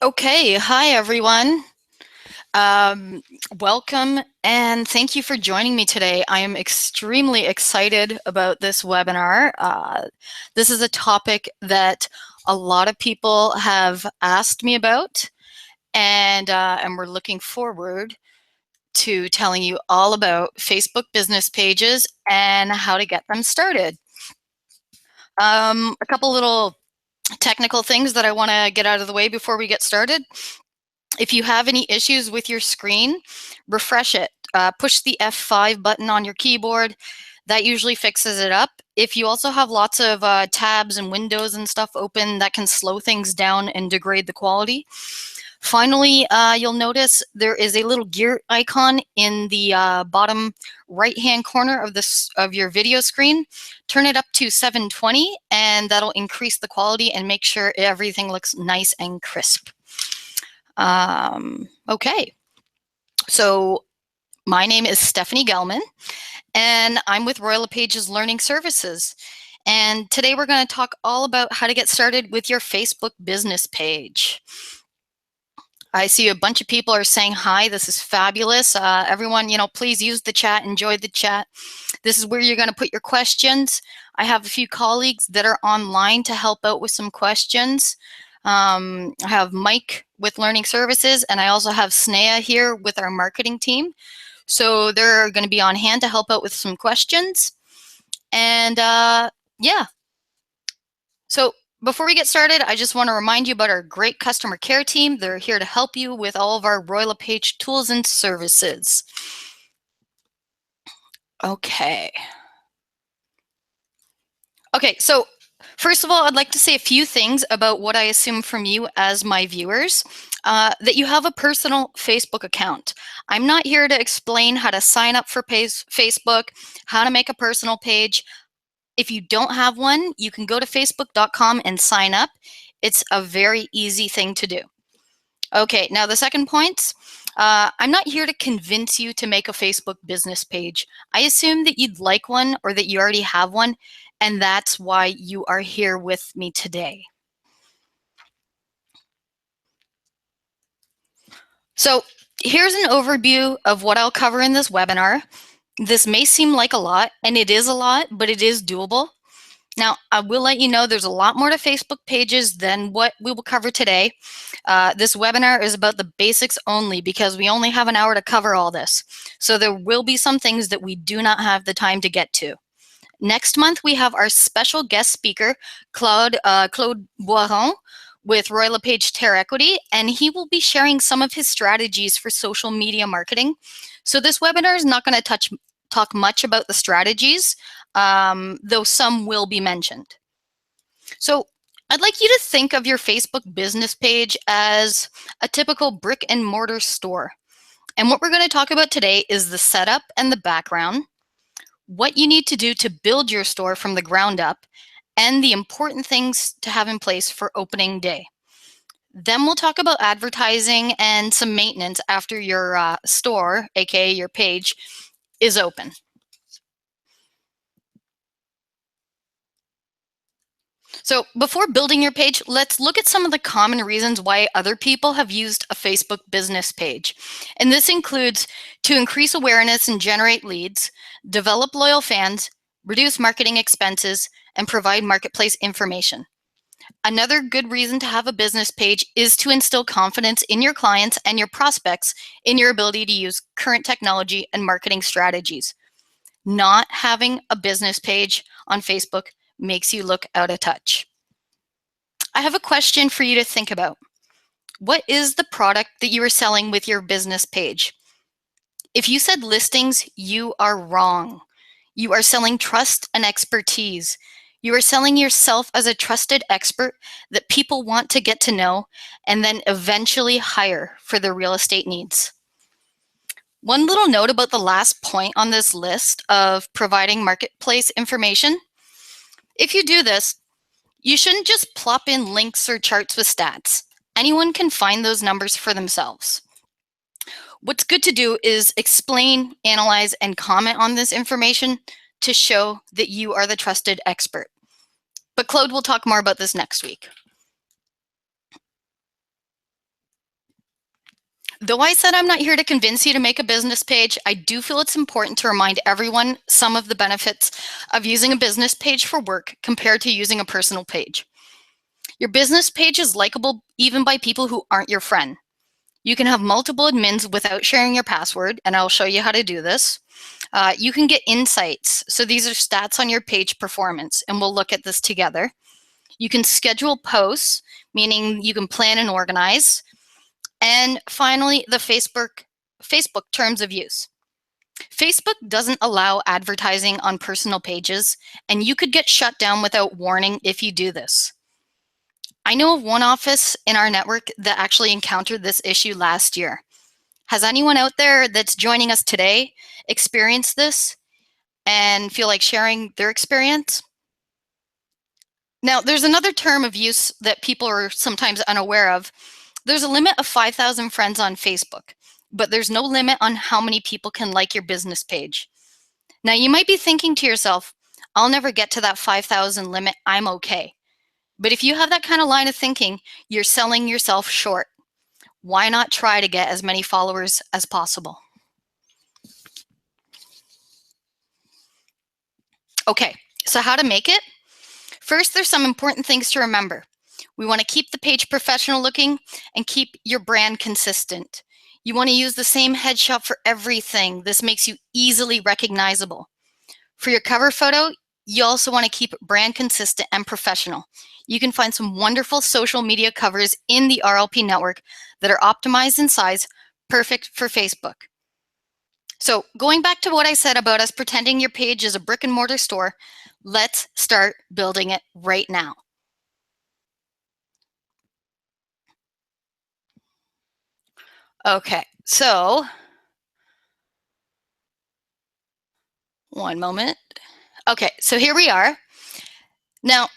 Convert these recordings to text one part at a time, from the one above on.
Okay, hi everyone. Um, Welcome and thank you for joining me today. I am extremely excited about this webinar. This is a topic that a lot of people have asked me about, and we're looking forward to telling you all about Facebook business pages and how to get them started. A couple little technical things that I want to get out of the way before we get started. If you have any issues with your screen, refresh it. Push the F5 button on your keyboard. That usually fixes it up. If you also have lots of tabs and windows and stuff open, that can slow things down and degrade the quality. Finally, you'll notice there is a little gear icon in the bottom right-hand corner of your video screen. Turn it up to 720, and that'll increase the quality and make sure everything looks nice and crisp. Okay, so my name is Stephanie Gelman, and I'm with Royal LePage's Learning Services. And today we're going to talk all about how to get started with your Facebook business page. I see a bunch of people are saying hi. This is fabulous. Everyone, please use the chat, enjoy the chat. This is where you're going to put your questions. I have a few colleagues that are online to help out with some questions. I have Mike with Learning Services, and I also have Snea here with our marketing team. So they're going to be on hand to help out with some questions. And yeah. So before we get started, I just want to remind you about our great customer care team. They're here to help you with all of our Royal LePage tools and services. Okay. Okay, so first of all, I'd like to say a few things about what I assume from you as my viewers, that you have a personal Facebook account. I'm not here to explain how to sign up for Facebook, how to make a personal page. If you don't have one, you can go to facebook.com and sign up. It's a very easy thing to do. Okay, now the second point, I'm not here to convince you to make a Facebook business page. I assume that you'd like one or that you already have one, and that's why you are here with me today. So here's an overview of what I'll cover in this webinar. This may seem like a lot, and it is a lot, but it is doable. Now, I will let you know there's a lot more to Facebook pages than what we will cover today. This webinar is about the basics only because we only have an hour to cover all this. So there will be some things that we do not have the time to get to. Next month, we have our special guest speaker, Claude Boiron, with Royal LePage Terre Equity, and he will be sharing some of his strategies for social media marketing. So this webinar is not going to talk much about the strategies, though some will be mentioned. So I'd like you to think of your Facebook business page as a typical brick and mortar store. And what we're going to talk about today is the setup and the background, what you need to do to build your store from the ground up, and the important things to have in place for opening day. Then we'll talk about advertising and some maintenance after your store, aka your page, is open. So before building your page, let's look at some of the common reasons why other people have used a Facebook business page. And this includes to increase awareness and generate leads, develop loyal fans, reduce marketing expenses, and provide marketplace information. Another good reason to have a business page is to instill confidence in your clients and your prospects in your ability to use current technology and marketing strategies. Not having a business page on Facebook makes you look out of touch. I have a question for you to think about. What is the product that you are selling with your business page? If you said listings, you are wrong. You are selling trust and expertise. You are selling yourself as a trusted expert that people want to get to know and then eventually hire for their real estate needs. One little note about the last point on this list of providing marketplace information. If you do this, you shouldn't just plop in links or charts with stats. Anyone can find those numbers for themselves. What's good to do is explain, analyze, and comment on this information to show that you are the trusted expert. But Claude will talk more about this next week. Though I said I'm not here to convince you to make a business page, I do feel it's important to remind everyone some of the benefits of using a business page for work compared to using a personal page. Your business page is likable even by people who aren't your friend. You can have multiple admins without sharing your password, and I'll show you how to do this. You can get insights. So these are stats on your page performance, and we'll look at this together. You can schedule posts, meaning you can plan and organize. And finally, the Facebook terms of use. Facebook doesn't allow advertising on personal pages, and you could get shut down without warning if you do this. I know of one office in our network that actually encountered this issue last year. Has anyone out there that's joining us today experienced this and feel like sharing their experience? Now, there's another term of use that people are sometimes unaware of. There's a limit of 5,000 friends on Facebook, but there's no limit on how many people can like your business page. Now, you might be thinking to yourself, I'll never get to that 5,000 limit, I'm okay. But if you have that kind of line of thinking, you're selling yourself short. Why not try to get as many followers as possible? Okay, so how to make it? First, there's some important things to remember. We want to keep the page professional looking and keep your brand consistent. You want to use the same headshot for everything. This makes you easily recognizable. For your cover photo, you also want to keep it brand consistent and professional. You can find some wonderful social media covers in the RLP network that are optimized in size, perfect for Facebook. So going back to what I said about us pretending your page is a brick and mortar store, let's start building it right now. Okay, so one moment. Okay, so here we are. Now,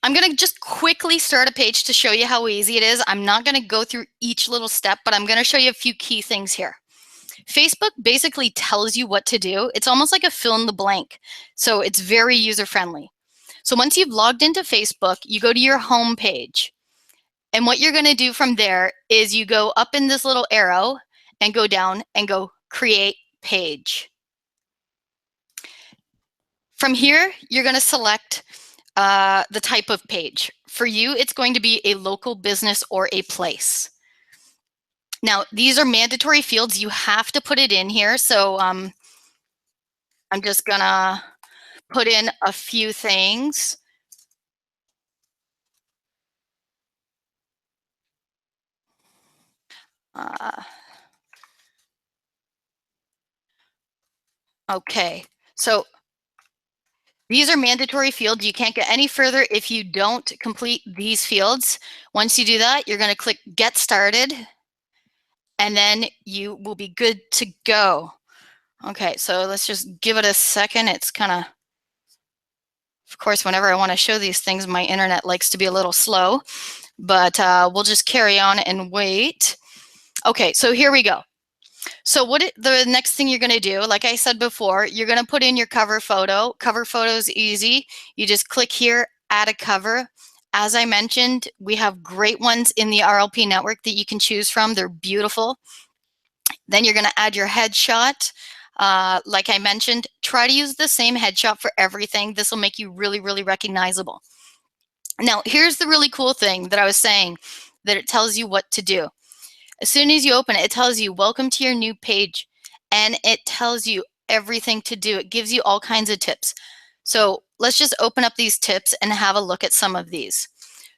I'm going to just quickly start a page to show you how easy it is. I'm not going to go through each little step, but I'm going to show you a few key things here. Facebook basically tells you what to do. It's almost like a fill in the blank. So it's very user friendly. So once you've logged into Facebook, you go to your home page. And what you're going to do from there is you go up in this little arrow and go down and go create page. From here, you're going to select the type of page. For you, it's going to be a local business or a place. Now, these are mandatory fields. You have to put it in here. So I'm just going to put in a few things. Okay, so these are mandatory fields. You can't get any further if you don't complete these fields. Once you do that, you're going to click Get Started, and then you will be good to go. Okay, so let's just give it a second. It's kind of course, whenever I want to show these things, my internet likes to be a little slow, but we'll just carry on and wait. Okay, so here we go. So the next thing you're going to do, like I said before, you're going to put in your cover photo. Cover photo is easy. You just click here, add a cover. As I mentioned, we have great ones in the RLP network that you can choose from. They're beautiful. Then you're going to add your headshot. Like I mentioned, try to use the same headshot for everything. This will make you really, really recognizable. Now, here's the really cool thing that I was saying, that it tells you what to do. As soon as you open it, it tells you, welcome to your new page. And it tells you everything to do. It gives you all kinds of tips. So let's just open up these tips and have a look at some of these.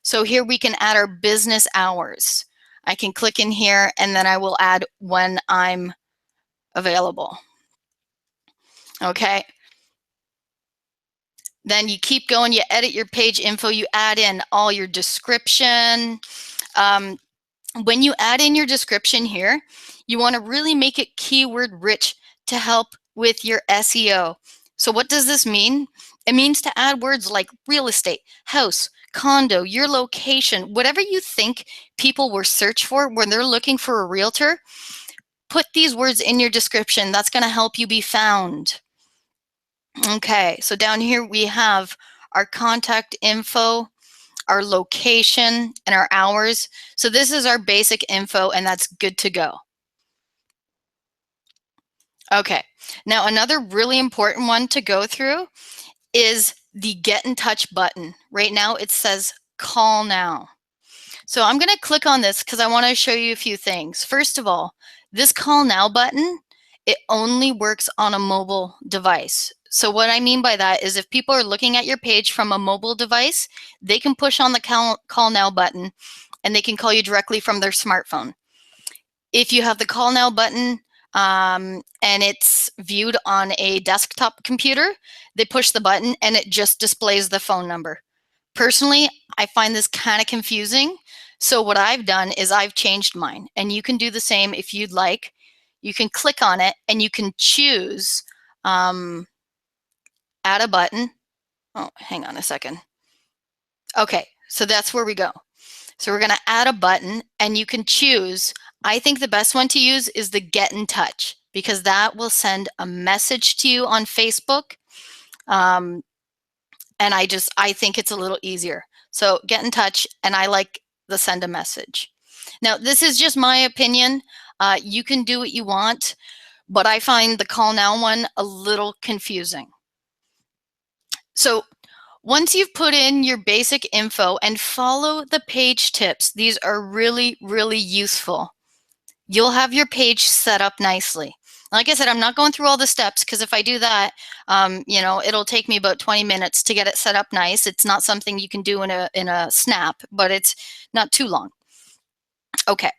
So here we can add our business hours. I can click in here and then I will add when I'm available. Okay. Then you keep going, you edit your page info, you add in all your description. When you add in your description here, you want to really make it keyword rich to help with your SEO. So what does this mean? It means to add words like real estate, house, condo, your location, whatever you think people will search for when they're looking for a realtor. Put these words in your description. That's going to help you be found. Okay, so down here we have our contact info, our location, and our hours. So this is our basic info, and that's good to go. Okay, now another really important one to go through is the get in touch button. Right now it says call now. So I'm going to click on this because I want to show you a few things. First of all, this call now button, it only works on a mobile device. So what I mean by that is if people are looking at your page from a mobile device, they can push on the call now button and they can call you directly from their smartphone. If you have the call now button and it's viewed on a desktop computer, they push the button and it just displays the phone number. Personally, I find this kind of confusing. So what I've done is I've changed mine, and you can do the same if you'd like. You can click on it and you can choose add a button. Oh, hang on a second. Okay, so that's where we go. So we're going to add a button and you can choose. I think the best one to use is the get in touch because that will send a message to you on Facebook. And I think it's a little easier. So get in touch, and I like the send a message. Now, this is just my opinion. You can do what you want, but I find the call now one a little confusing. So once you've put in your basic info and follow the page tips, these are really, really useful. You'll have your page set up nicely. Like I said, I'm not going through all the steps because if I do that, it'll take me about 20 minutes to get it set up nice. It's not something you can do in a snap, but it's not too long. Okay,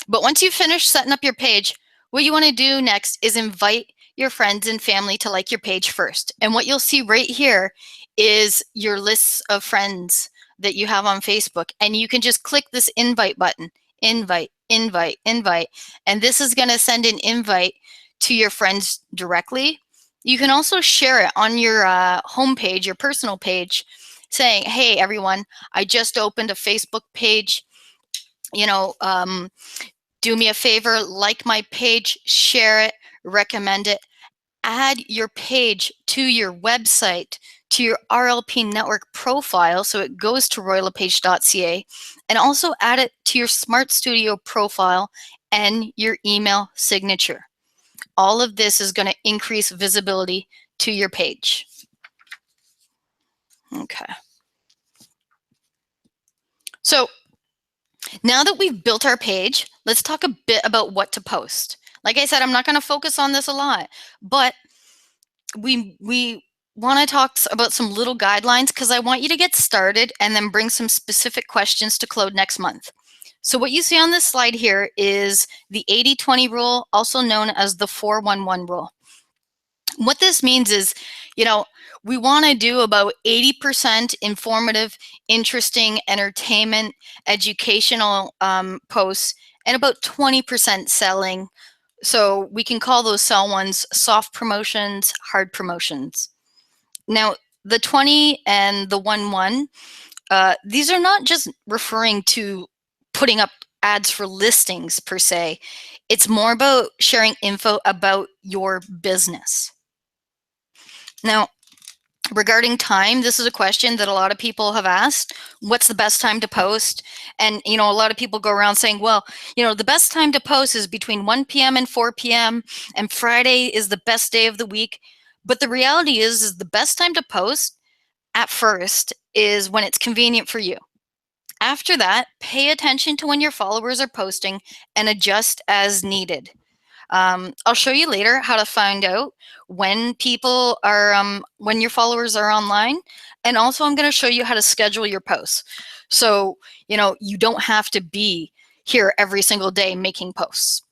but once you've finished setting up your page, what you want to do next is invite your friends and family to like your page first. And what you'll see right here is your lists of friends that you have on Facebook. And you can just click this invite button, invite, invite, invite. And this is going to send an invite to your friends directly. You can also share it on your homepage, your personal page, saying, hey, everyone, I just opened a Facebook page. Do me a favor, like my page, share it, recommend it, add your page to your website, to your RLP network profile, so it goes to royallepage.ca, and also add it to your Smart Studio profile and your email signature. All of this is going to increase visibility to your page. Okay. So now that we've built our page, let's talk a bit about what to post. Like I said, I'm not going to focus on this a lot, but we want to talk about some little guidelines because I want you to get started and then bring some specific questions to Claude next month. So what you see on this slide here is the 80-20 rule, also known as the 4-1-1 rule. What this means is, we want to do about 80% informative, interesting, entertainment, educational posts, and about 20% selling. So we can call those sell ones soft promotions, hard promotions. Now, the 20 and the 1-1, these are not just referring to putting up ads for listings per se. It's more about sharing info about your business. Now, regarding time, this is a question that a lot of people have asked. What's the best time to post? And, a lot of people go around saying, well, the best time to post is between 1 p.m. and 4 p.m. and Friday is the best day of the week. But the reality is the best time to post at first is when it's convenient for you. After that, pay attention to when your followers are posting and adjust as needed. I'll show you later how to find out when people are, when your followers are online. And also I'm going to show you how to schedule your posts. So, you don't have to be here every single day making posts.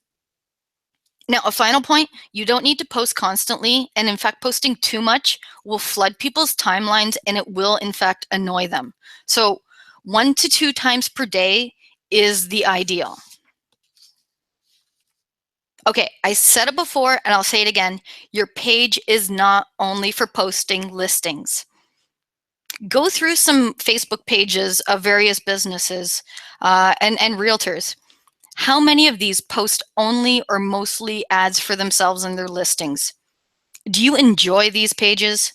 Now, a final point, you don't need to post constantly. And in fact, posting too much will flood people's timelines and it will in fact annoy them. So 1 to 2 times per day is the ideal. Okay, I said it before and I'll say it again. Your page is not only for posting listings. Go through some Facebook pages of various businesses and realtors. How many of these post only or mostly ads for themselves and their listings? Do you enjoy these pages?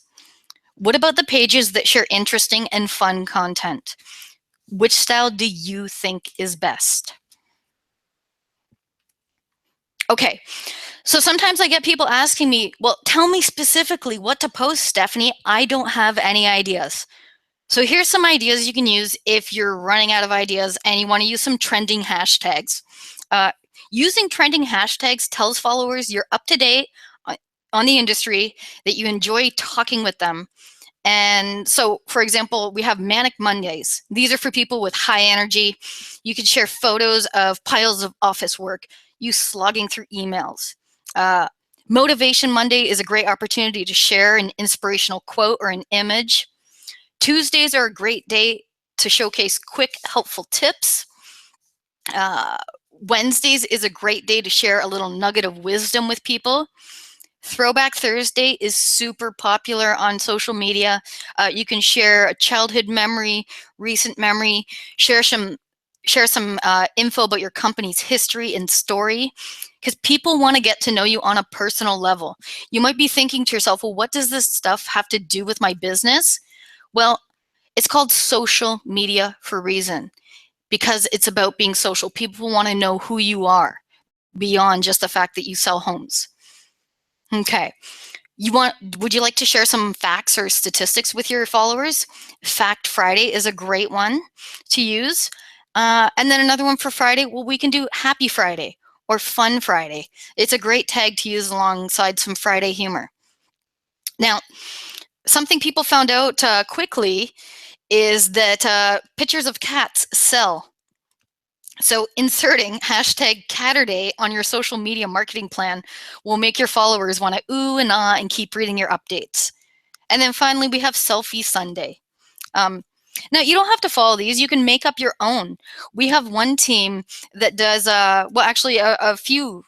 What about the pages that share interesting and fun content? Which style do you think is best? Okay, So sometimes I get people asking me, well, tell me specifically what to post, Stephanie. I don't have any ideas. So here's some ideas you can use if you're running out of ideas and you want to use some trending hashtags. Uh, Using trending hashtags tells followers you're up to date on the industry, that you enjoy talking with them. And so, for example, we have Manic Mondays. These are for people with high energy. You can share photos of piles of office work, you slogging through emails. Uh, Motivation Monday is a great opportunity to share an inspirational quote or an image. Tuesdays are a great day to showcase quick, helpful tips. Uh, Wednesdays is a great day to share a little nugget of wisdom with people. Throwback Thursday is super popular on social media. You can share a childhood memory, recent memory, share some info about your company's history and story, because people want to get to know you on a personal level. You might be thinking to yourself, well, what does this stuff have to do with my business? Well, it's called social media for a reason, because it's about being social. People want to know who you are beyond just the fact that you sell homes. Okay. Would you like to share some facts or statistics with your followers? Fact Friday is a great one to use. And then another one for Friday, well, we can do Happy Friday or Fun Friday. It's a great tag to use alongside some Friday humor. Now, something people found out quickly is that pictures of cats sell. So inserting hashtag Catterday on your social media marketing plan will make your followers want to ooh and ah and keep reading your updates. And then finally, we have Selfie Sunday. Now, you don't have to follow these. You can make up your own. We have one team that does, well, actually, a few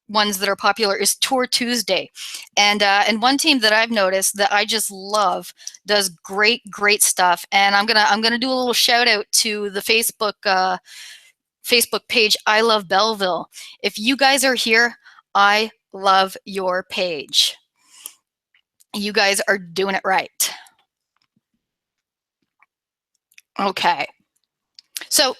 ones that are popular is Tour Tuesday. And one team that I've noticed that I just love does great stuff. And I'm gonna do a little shout out to the Facebook page, I Love Belleville. If you guys are here, I love your page. You guys are doing it right. Okay. So,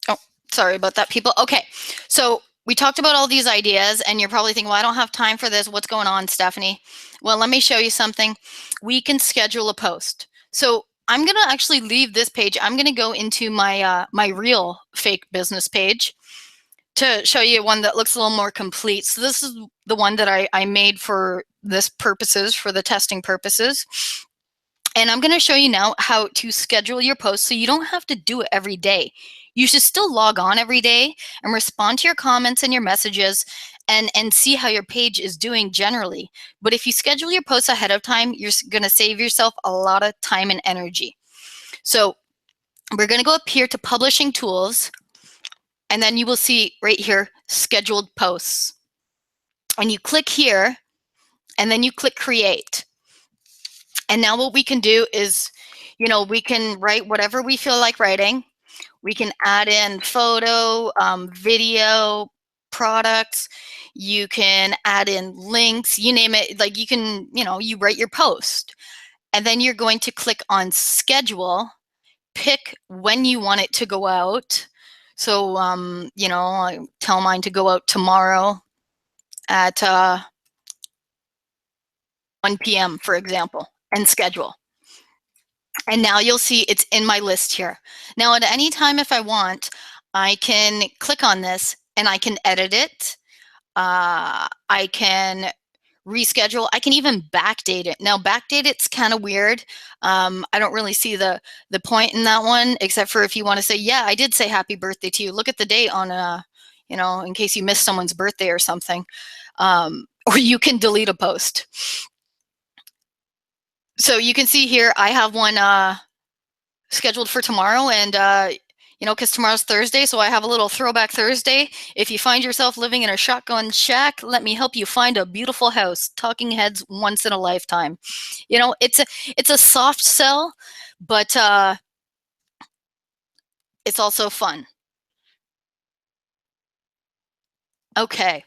oh, sorry about that, people. Okay. So we talked about all these ideas, and you're probably thinking, well, I don't have time for this. What's going on, Stephanie? Well, let me show you something. We can schedule a post. So I'm going to actually leave this page. I'm going to go into my my real fake business page to show you one that looks a little more complete. So this is the one that I made for this purposes, for the testing purposes. And I'm going to show you now how to schedule your posts so you don't have to do it every day. You should still log on every day and respond to your comments and your messages and see how your page is doing generally. But if you schedule your posts ahead of time, you're going to save yourself a lot of time and energy. So we're going to go up here to Publishing Tools, and then you will see right here, Scheduled Posts. And you click here, and then you click Create. And now what we can do is, we can write whatever we feel like writing. We can add in photo, video, products. You can add in links, you name it. Like you can, you write your post. And then you're going to click on Schedule, pick when you want it to go out. So, I tell mine to go out tomorrow at 1 p.m., for example, and schedule. And now you'll see it's in my list here. Now, at any time, if I want, I can click on this and I can edit it. I can reschedule. I can even backdate it. Now, backdate it's kind of weird. I don't really see the point in that one, except for if you want to say, yeah, I did say happy birthday to you. Look at the date on in case you missed someone's birthday or something. Or you can delete a post. So you can see here, I have one scheduled for tomorrow, and because tomorrow's Thursday, so I have a little Throwback Thursday. If you find yourself living in a shotgun shack, let me help you find a beautiful house. Talking heads once in a lifetime. It's a soft sell, but it's also fun. Okay,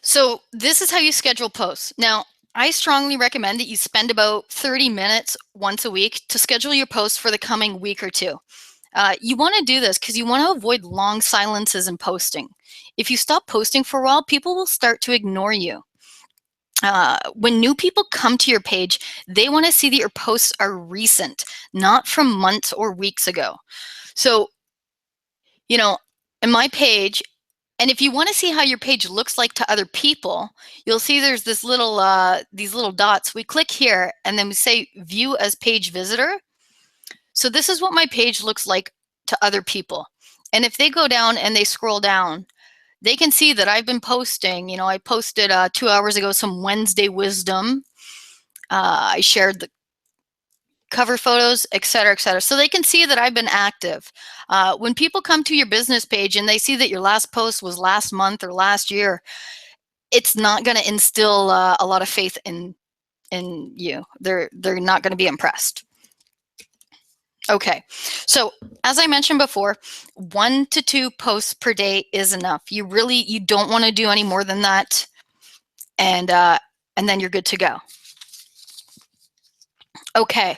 so this is how you schedule posts. Now, I strongly recommend that you spend about 30 minutes once a week to schedule your posts for the coming week or two. You want to do this because you want to avoid long silences in posting. If you stop posting for a while, people will start to ignore you. When new people come to your page, they want to see that your posts are recent, not from months or weeks ago. So, you know, in my page, and if you want to see how your page looks like to other people, you'll see there's this little these little dots. We click here and then we say view as page visitor. So this is what my page looks like to other people. And if they go down and they scroll down, they can see that I've been posting. I posted 2 hours ago some Wednesday wisdom. I shared the cover photos, et cetera, et cetera. So they can see that I've been active. When people come to your business page and they see that your last post was last month or last year, it's not going to instill a lot of faith in you. They're not going to be impressed. Okay, so as I mentioned before, 1 to 2 posts per day is enough. You don't want to do any more than that, and then you're good to go. Okay,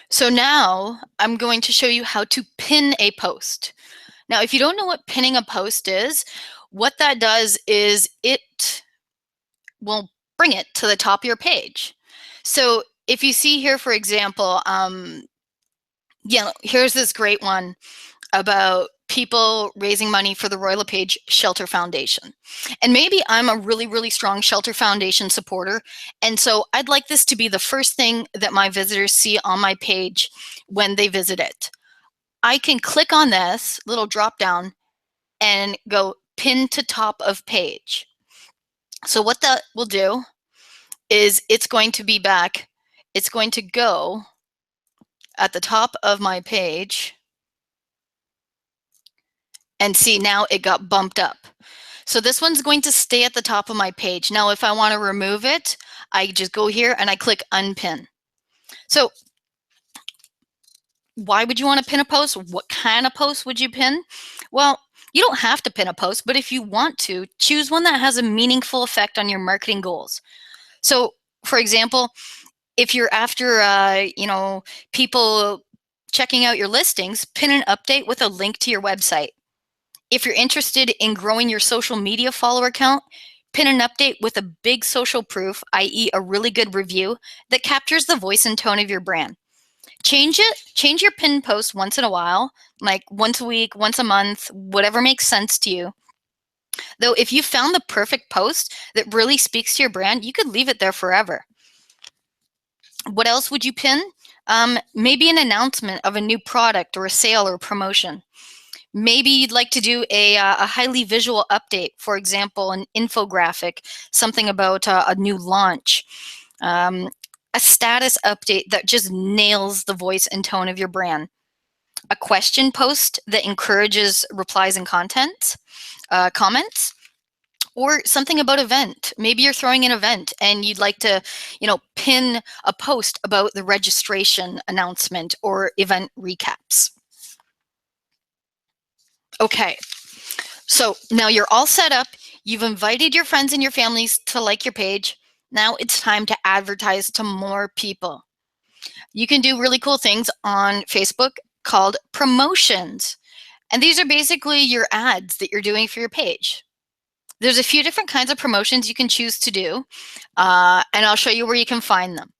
so now I'm going to show you how to pin a post. Now, if you don't know what pinning a post is, what that does is it will bring it to the top of your page. So if you see here, for example, here's this great one about people raising money for the Royal LePage Shelter Foundation. And maybe I'm a really, really strong Shelter Foundation supporter. And so I'd like this to be the first thing that my visitors see on my page when they visit it. I can click on this little drop down and go pin to top of page. So what that will do is it's going to be back. It's going to go at the top of my page. And see, now it got bumped up. So this one's going to stay at the top of my page. Now, if I want to remove it, I just go here and I click unpin. So why would you want to pin a post? What kind of post would you pin? Well, you don't have to pin a post, but if you want to, choose one that has a meaningful effect on your marketing goals. So, for example, if you're after, people checking out your listings, pin an update with a link to your website. If you're interested in growing your social media follower count, pin an update with a big social proof, i.e. a really good review that captures the voice and tone of your brand. Change your pin post once in a while, like once a week, once a month, whatever makes sense to you. Though if you found the perfect post that really speaks to your brand, you could leave it there forever. What else would you pin? Maybe an announcement of a new product or a sale or promotion. Maybe you'd like to do a highly visual update, for example, an infographic, something about a new launch, a status update that just nails the voice and tone of your brand, a question post that encourages replies and comments, or something about event. Maybe you're throwing an event and you'd like to, pin a post about the registration announcement or event recaps. Okay, so now you're all set up. You've invited your friends and your families to like your page. Now it's time to advertise to more people. You can do really cool things on Facebook called promotions. And these are basically your ads that you're doing for your page. There's a few different kinds of promotions you can choose to do, and I'll show you where you can find them.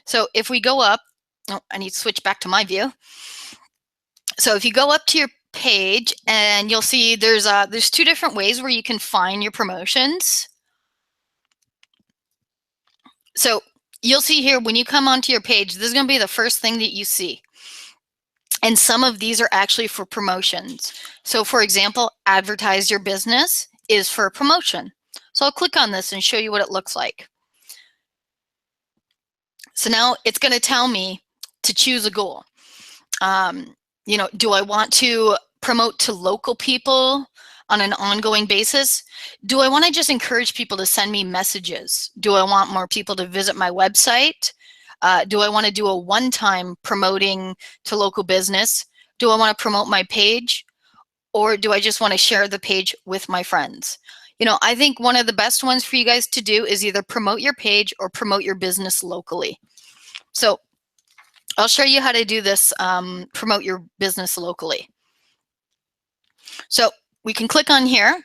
So if we go up, I need to switch back to my view. So if you go up to your page and you'll see there's 2 different ways where you can find your promotions. So you'll see here when you come onto your page, this is going to be the first thing that you see. And some of these are actually for promotions. So for example, advertise your business is for a promotion. So I'll click on this and show you what it looks like. So now it's going to tell me to choose a goal. Do I want to promote to local people on an ongoing basis? Do I want to just encourage people to send me messages? Do I want more people to visit my website? Do I want to do a one-time promoting to local business? Do I want to promote my page? Or do I just want to share the page with my friends? I think one of the best ones for you guys to do is either promote your page or promote your business locally. So I'll show you how to do this, promote your business locally. So we can click on here.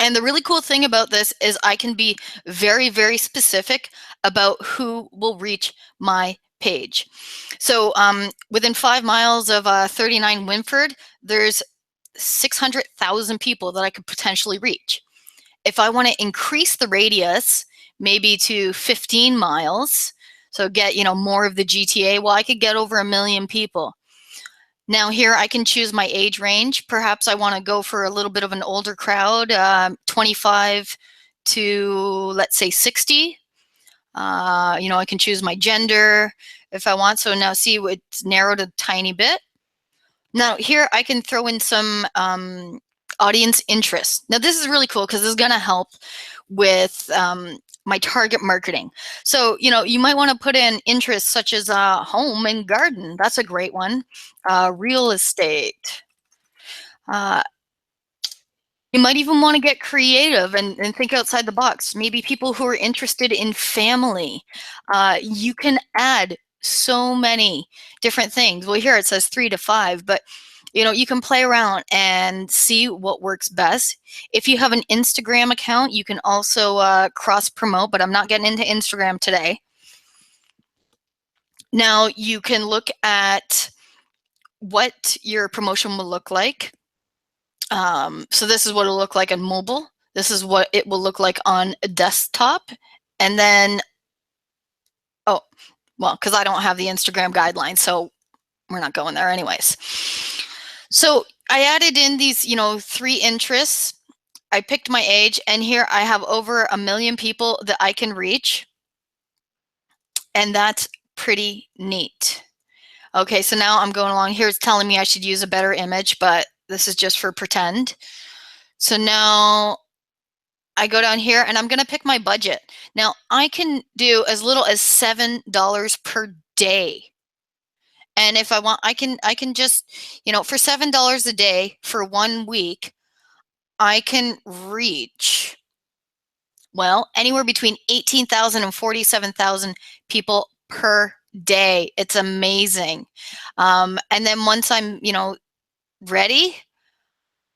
And the really cool thing about this is I can be very, very specific about who will reach my page. So within 5 miles of 39 Winford, there's 600,000 people that I could potentially reach. If I want to increase the radius, maybe to 15 miles, so get, more of the GTA, well, I could get over 1 million people. Now here I can choose my age range. Perhaps I want to go for a little bit of an older crowd, 25 to, let's say, 60. I can choose my gender if I want. So now see, it's narrowed a tiny bit. Now here I can throw in some audience interest. Now this is really cool because this is going to help with my target marketing. So, you might want to put in interests such as home and garden. That's a great one. Real estate. You might even want to get creative and think outside the box. Maybe people who are interested in family. You can add so many different things. Well, here it says 3 to 5, but you can play around and see what works best. If you have an Instagram account, you can also cross promote, but I'm not getting into Instagram today. Now you can look at what your promotion will look like. So this is what it'll look like on mobile. This is what it will look like on a desktop. And then, oh, well, because I don't have the Instagram guidelines, so we're not going there anyways. So I added in these, 3 interests. I picked my age, and here I have over 1 million people that I can reach. And that's pretty neat. Okay, so now I'm going along here. It's telling me I should use a better image, but this is just for pretend. So now I go down here and I'm going to pick my budget. Now I can do as little as $7 per day. And if I want, I can just, for $7 a day for 1 week, I can reach, well, anywhere between 18,000 and 47,000 people per day. It's amazing. And then once I'm, ready,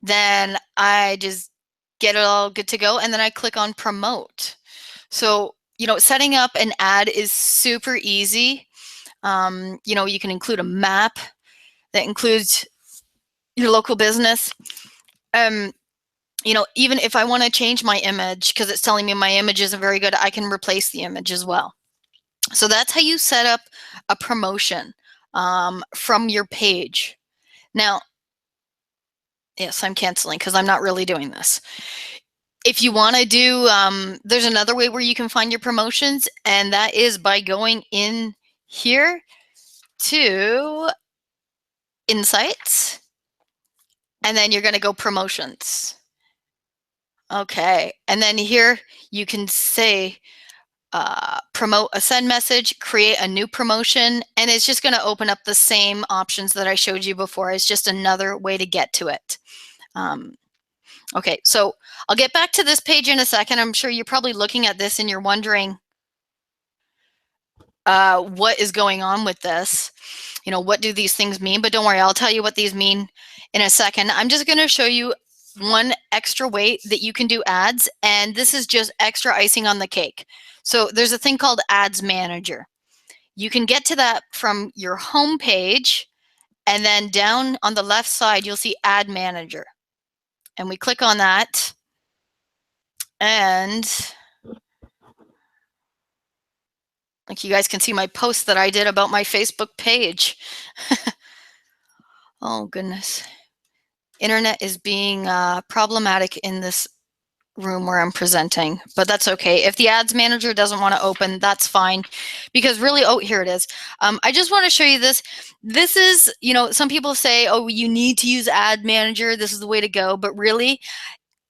then I just get it all good to go. And then I click on promote. So, setting up an ad is super easy. You can include a map that includes your local business. Even if I want to change my image because it's telling me my image isn't very good, I can replace the image as well. So that's how you set up a promotion from your page. Now, yes, I'm canceling because I'm not really doing this. If you want to do, there's another way where you can find your promotions, and that is by going in here to Insights, and then you're going to go Promotions. Okay, and then here you can say promote a send message, create a new promotion, and it's just going to open up the same options that I showed you before. It's just another way to get to it. Okay, so I'll get back to this page in a second. I'm sure you're probably looking at this and you're wondering what is going on with this. What do these things mean? But don't worry, I'll tell you what these mean in a second. I'm just going to show you one extra way that you can do ads, and this is just extra icing on the cake. So there's a thing called Ads Manager. You can get to that from your home page, and then down on the left side, you'll see Ad Manager. And we click on that, and like you guys can see my post that I did about my Facebook page. Oh, goodness. Internet is being problematic in this room where I'm presenting, but that's okay. If the Ads Manager doesn't want to open, that's fine, because really, oh, here it is. I just want to show you this. This is, some people say, oh, you need to use Ad Manager. This is the way to go. But really,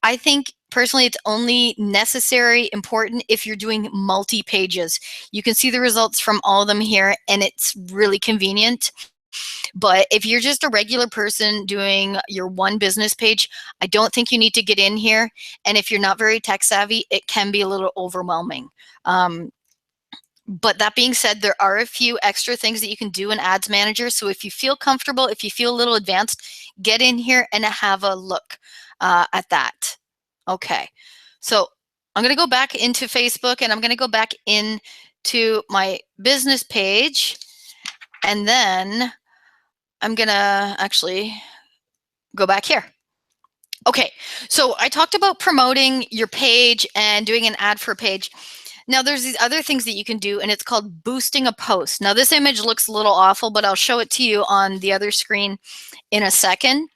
I think personally, it's only necessary, important if you're doing multi-pages. You can see the results from all of them here, and it's really convenient. But if you're just a regular person doing your one business page, I don't think you need to get in here. And if you're not very tech savvy, it can be a little overwhelming. But that being said, there are a few extra things that you can do in Ads Manager. So if you feel comfortable, if you feel a little advanced, get in here and have a look at that. Okay, so I'm going to go back into Facebook and I'm going to go back into my business page. And then I'm going to actually go back here. Okay, so I talked about promoting your page and doing an ad for a page. Now there's these other things that you can do, and it's called boosting a post. Now this image looks a little awful, but I'll show it to you on the other screen in a second.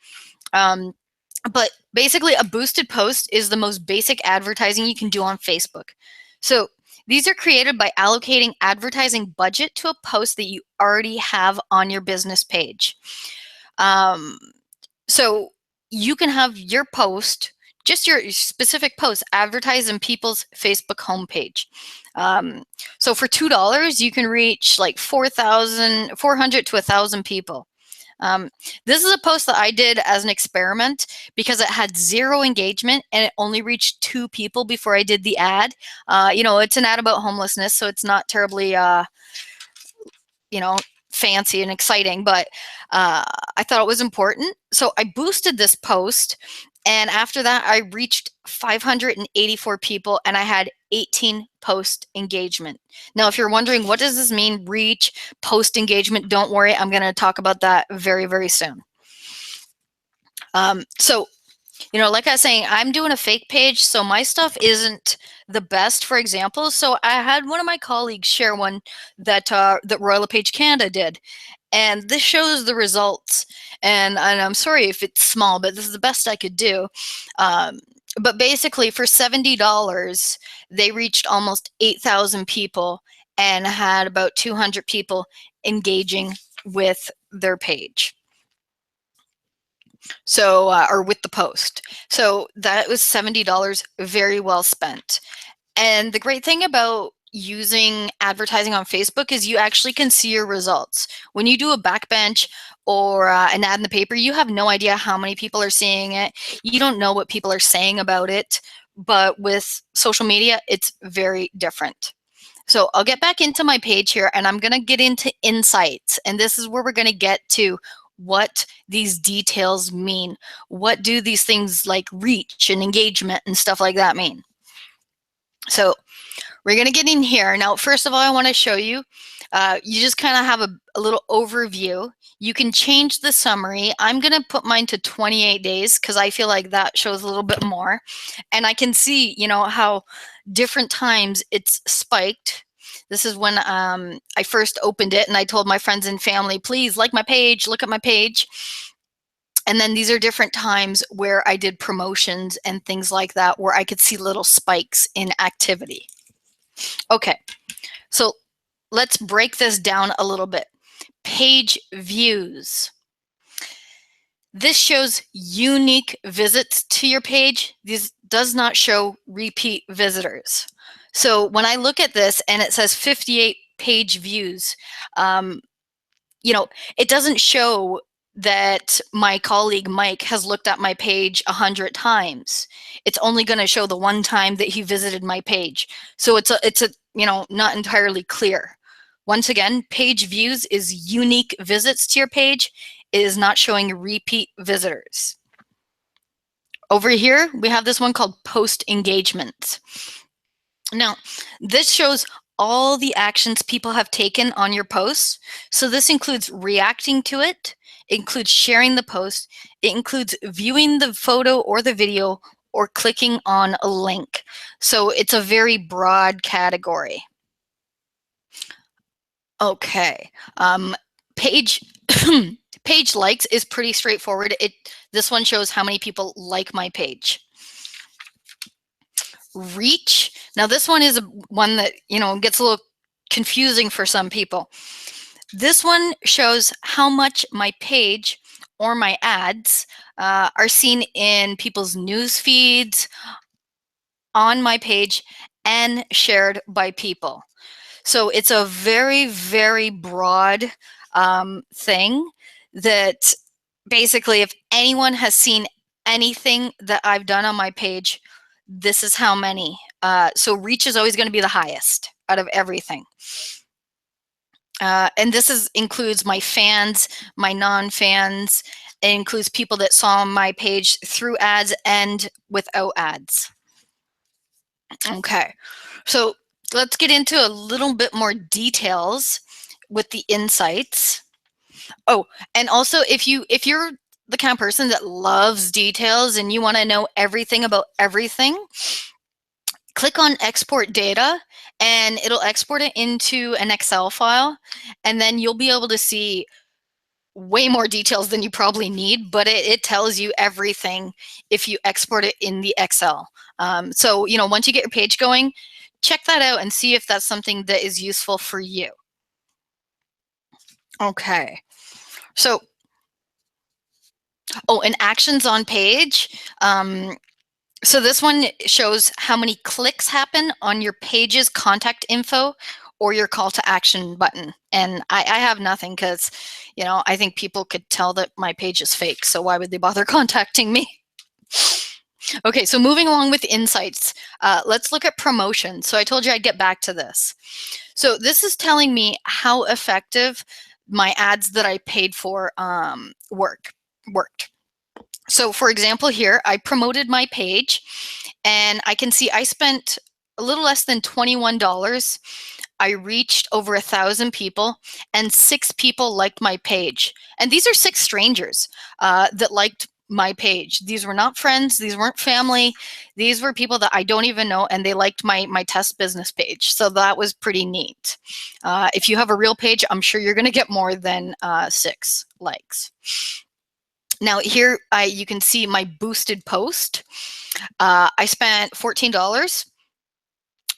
But basically a boosted post is the most basic advertising you can do on Facebook. So these are created by allocating advertising budget to a post that you already have on your business page. So you can have your post, just your specific post, advertise in people's Facebook homepage. So for $2, you can reach like 400 to 1,000 people. This is a post that I did as an experiment because it had 0 engagement and it only reached 2 people before I did the ad. You know, it's an ad about homelessness, so it's not terribly, you know, fancy and exciting, but I thought it was important. So I boosted this post, and after that I reached 584 people and I had 18 post engagement. Now, if you're wondering, what does this mean, reach, post engagement, don't worry, I'm going to talk about that very, very soon. So, you know, like I was saying, I'm doing a fake page, so my stuff isn't the best for examples. So I had one of my colleagues share one that that Royal LePage Canada did, and this shows the results. And I'm sorry if it's small, but this is the best I could do. But basically, for $70, they reached almost 8,000 people and had about 200 people engaging with their page. So, or with the post. So that was $70 very well spent. And the great thing about using advertising on Facebook is you actually can see your results. When you do a backbench or an ad in the paper, you have no idea how many people are seeing it. You don't know what people are saying about it. But with social media, it's very different. So I'll get back into my page here and I'm going to get into insights. And this is where we're going to get to what these details mean. What do these things like reach and engagement and stuff like that mean? So we're going to get in here. Now, first of all, I want to show you, you just kind of have a little overview. You can change the summary. I'm going to put mine to 28 days because I feel like that shows a little bit more. And I can see, you know, how different times it's spiked. This is when I first opened it and I told my friends and family, please like my page, look at my page. And then these are different times where I did promotions and things like that, where I could see little spikes in activity. Okay, so let's break this down a little bit. Page views. This shows unique visits to your page. This does not show repeat visitors. So when I look at this and it says 58 page views, you know, it doesn't show that my colleague Mike has looked at my page 100 times. It's only going to show the one time that he visited my page. So it's a you know, not entirely clear. Once again, page views is unique visits to your page. It is not showing repeat visitors. Over here, we have this one called post engagements. Now, this shows all the actions people have taken on your posts. So this includes reacting to it, includes sharing the post, it includes viewing the photo or the video, or clicking on a link. So it's a very broad category. Okay, page page likes is pretty straightforward. This one shows how many people like my page. Reach. Now this one is one that, you know, gets a little confusing for some people. This one shows how much my page or my ads are seen in people's news feeds, on my page, and shared by people. So it's a very, very broad thing that basically if anyone has seen anything that I've done on my page, this is how many So reach is always going to be the highest out of everything. And this includes my fans, my non-fans. It includes people that saw my page through ads and without ads. Okay, so let's get into a little bit more details with the insights. Oh, and also if you're the kind of person that loves details and you want to know everything about everything, click on export data and it'll export it into an Excel file, and then you'll be able to see way more details than you probably need, but it tells you everything if you export it in the Excel. So, once you get your page going, check that out and see if that's something that is useful for you. Okay. So, and actions on page. So this one shows how many clicks happen on your page's contact info or your call to action button. And I have nothing because, I think people could tell that my page is fake. So why would they bother contacting me? Okay, so moving along with insights, let's look at promotion. So I told you I'd get back to this. So this is telling me how effective my ads that I paid for worked. So for example, here, I promoted my page and I can see I spent a little less than $21. I reached over 1,000 people and 6 people liked my page. And these are 6 strangers that liked my page. These were not friends. These weren't family. These were people that I don't even know, and they liked my test business page. So that was pretty neat. If you have a real page, I'm sure you're going to get more than 6 likes. Now here you can see my boosted post. I spent $14.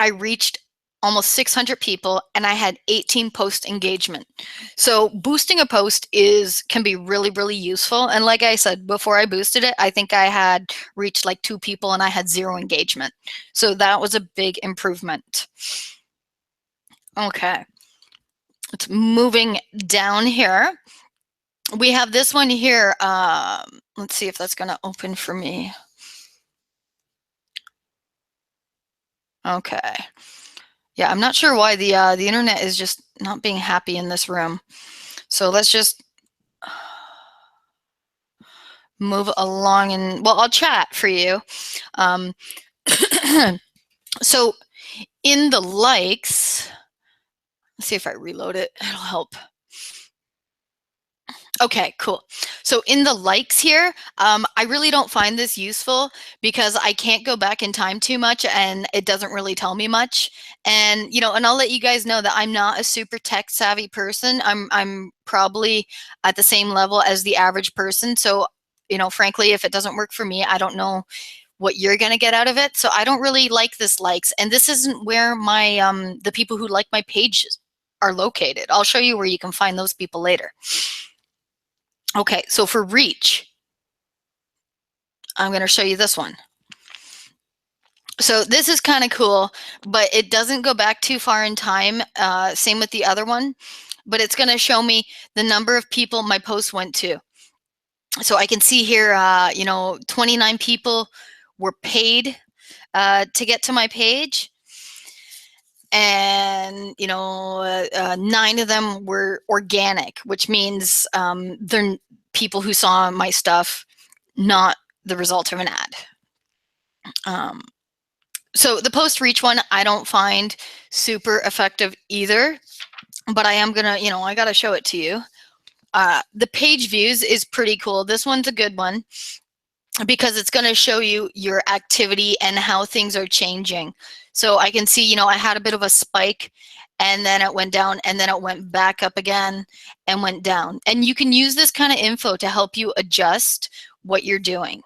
I reached almost 600 people and I had 18 post engagement. So boosting a post can be really, really useful. And like I said, before I boosted it, I think I had reached like 2 people and I had 0 engagement. So that was a big improvement. Okay, it's moving down here. We have this one here. Let's see if that's going to open for me. Okay. Yeah, I'm not sure why the internet is just not being happy in this room. So let's just move along and, well, I'll chat for you. So in the likes, let's see if I reload it, it'll help. Okay, cool. So in the likes here, I really don't find this useful because I can't go back in time too much and it doesn't really tell me much. And, and I'll let you guys know that I'm not a super tech savvy person. I'm probably at the same level as the average person. So, frankly, if it doesn't work for me, I don't know what you're going to get out of it. So I don't really like this likes. And this isn't where my, the people who like my pages are located. I'll show you where you can find those people later. Okay, so for reach, I'm going to show you this one. So this is kind of cool, but it doesn't go back too far in time. Same with the other one, but it's going to show me the number of people my post went to. So I can see here, 29 people were paid to get to my page. And 9 of them were organic, which means they're people who saw my stuff, not the result of an ad. So the post reach one, I don't find super effective either, but I am gonna, I gotta show it to you. The page views is pretty cool. This one's a good one because it's gonna show you your activity and how things are changing. So I can see, I had a bit of a spike and then it went down and then it went back up again and went down. And you can use this kind of info to help you adjust what you're doing.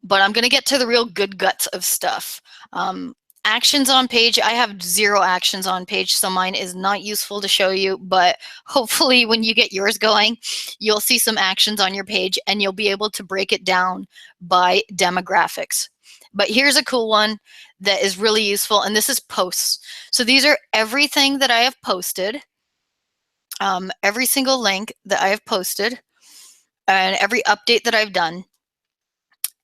But I'm going to get to the real good guts of stuff. Actions on page, I have 0 actions on page, so mine is not useful to show you, but hopefully when you get yours going, you'll see some actions on your page and you'll be able to break it down by demographics. But here's a cool one that is really useful, and this is posts. So these are everything that I have posted, every single link that I have posted, and every update that I've done.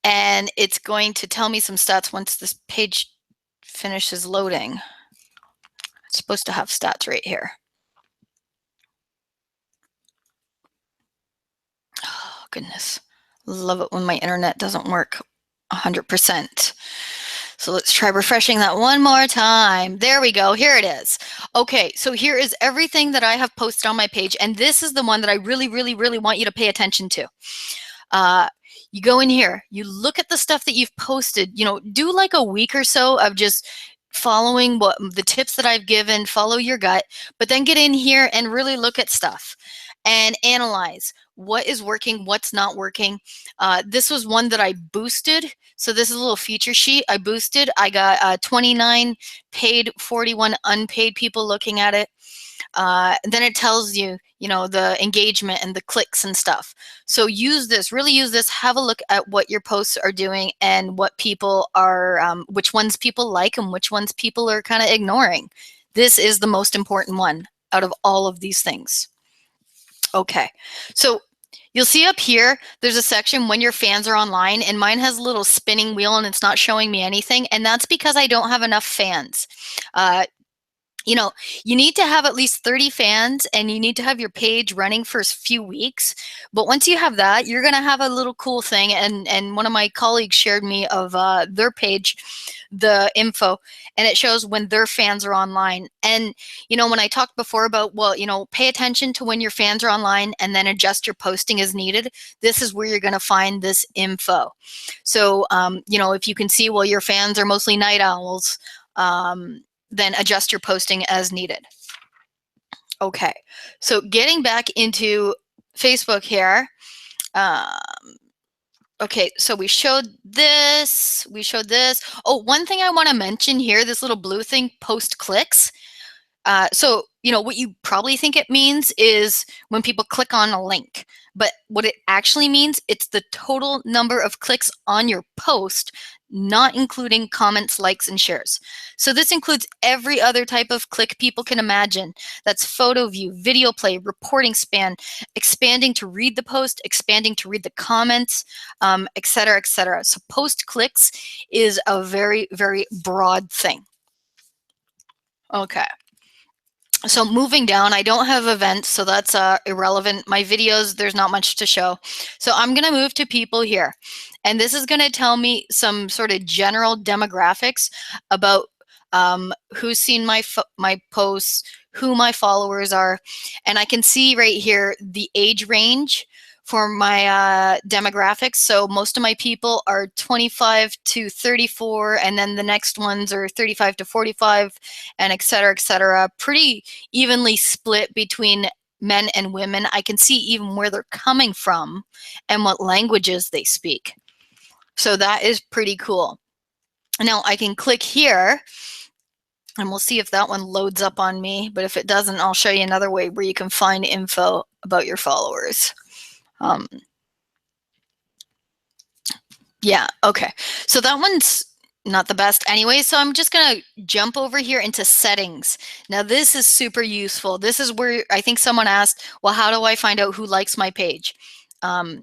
And it's going to tell me some stats once this page finishes loading. It's supposed to have stats right here. Oh, goodness. Love it when my internet doesn't work 100%. So let's try refreshing that one more time. There we go. Here it is. Okay, so here is everything that I have posted on my page, and this is the one that I really, really, really want you to pay attention to. You go in here, you look at the stuff that you've posted, you know, do like a week or so of just following what the tips that I've given, follow your gut, but then get in here and really look at stuff and analyze what is working, what's not working. This was one that I boosted. So this is a little feature sheet I boosted. I got 29 paid, 41 unpaid people looking at it. Then it tells you, you know, the engagement and the clicks and stuff. So use this, really use this, have a look at what your posts are doing and what people are, which ones people like and which ones people are kind of ignoring. This is the most important one out of all of these things. Okay, so you'll see up here, there's a section when your fans are online, and mine has a little spinning wheel and it's not showing me anything. And that's because I don't have enough fans. You know, you need to have at least 30 fans and you need to have your page running for a few weeks. But once you have that, you're going to have a little cool thing. And one of my colleagues shared me of their page, the info, and it shows when their fans are online. And, you know, when I talked before about, well, you know, pay attention to when your fans are online and then adjust your posting as needed. This is where you're going to find this info. So, you know, if you can see, well, your fans are mostly night owls, then adjust your posting as needed. Okay, so getting back into Facebook here. Okay, so we showed this, Oh, one thing I want to mention here, this little blue thing, post clicks. So, you know, what you probably think it means is when people click on a link, but what it actually means, it's the total number of clicks on your post, not including comments, likes, and shares. So this includes every other type of click people can imagine. That's photo view, video play, reporting span, expanding to read the post, expanding to read the comments, et cetera, et cetera. So post clicks is a very, very broad thing. Okay. So moving down, I don't have events, so that's irrelevant. My videos, there's not much to show. So I'm going to move to people here. And this is going to tell me some sort of general demographics about who's seen my posts, who my followers are. And I can see right here the age range for my demographics. So most of my people are 25 to 34, and then the next ones are 35 to 45, and et cetera, pretty evenly split between men and women. I can see even where they're coming from and what languages they speak. So that is pretty cool. Now I can click here and we'll see if that one loads up on me, but if it doesn't, I'll show you another way where you can find info about your followers. Yeah, okay. So that one's not the best anyway, so I'm just going to jump over here into settings. Now this is super useful. This is where I think someone asked, well, how do I find out who likes my page? So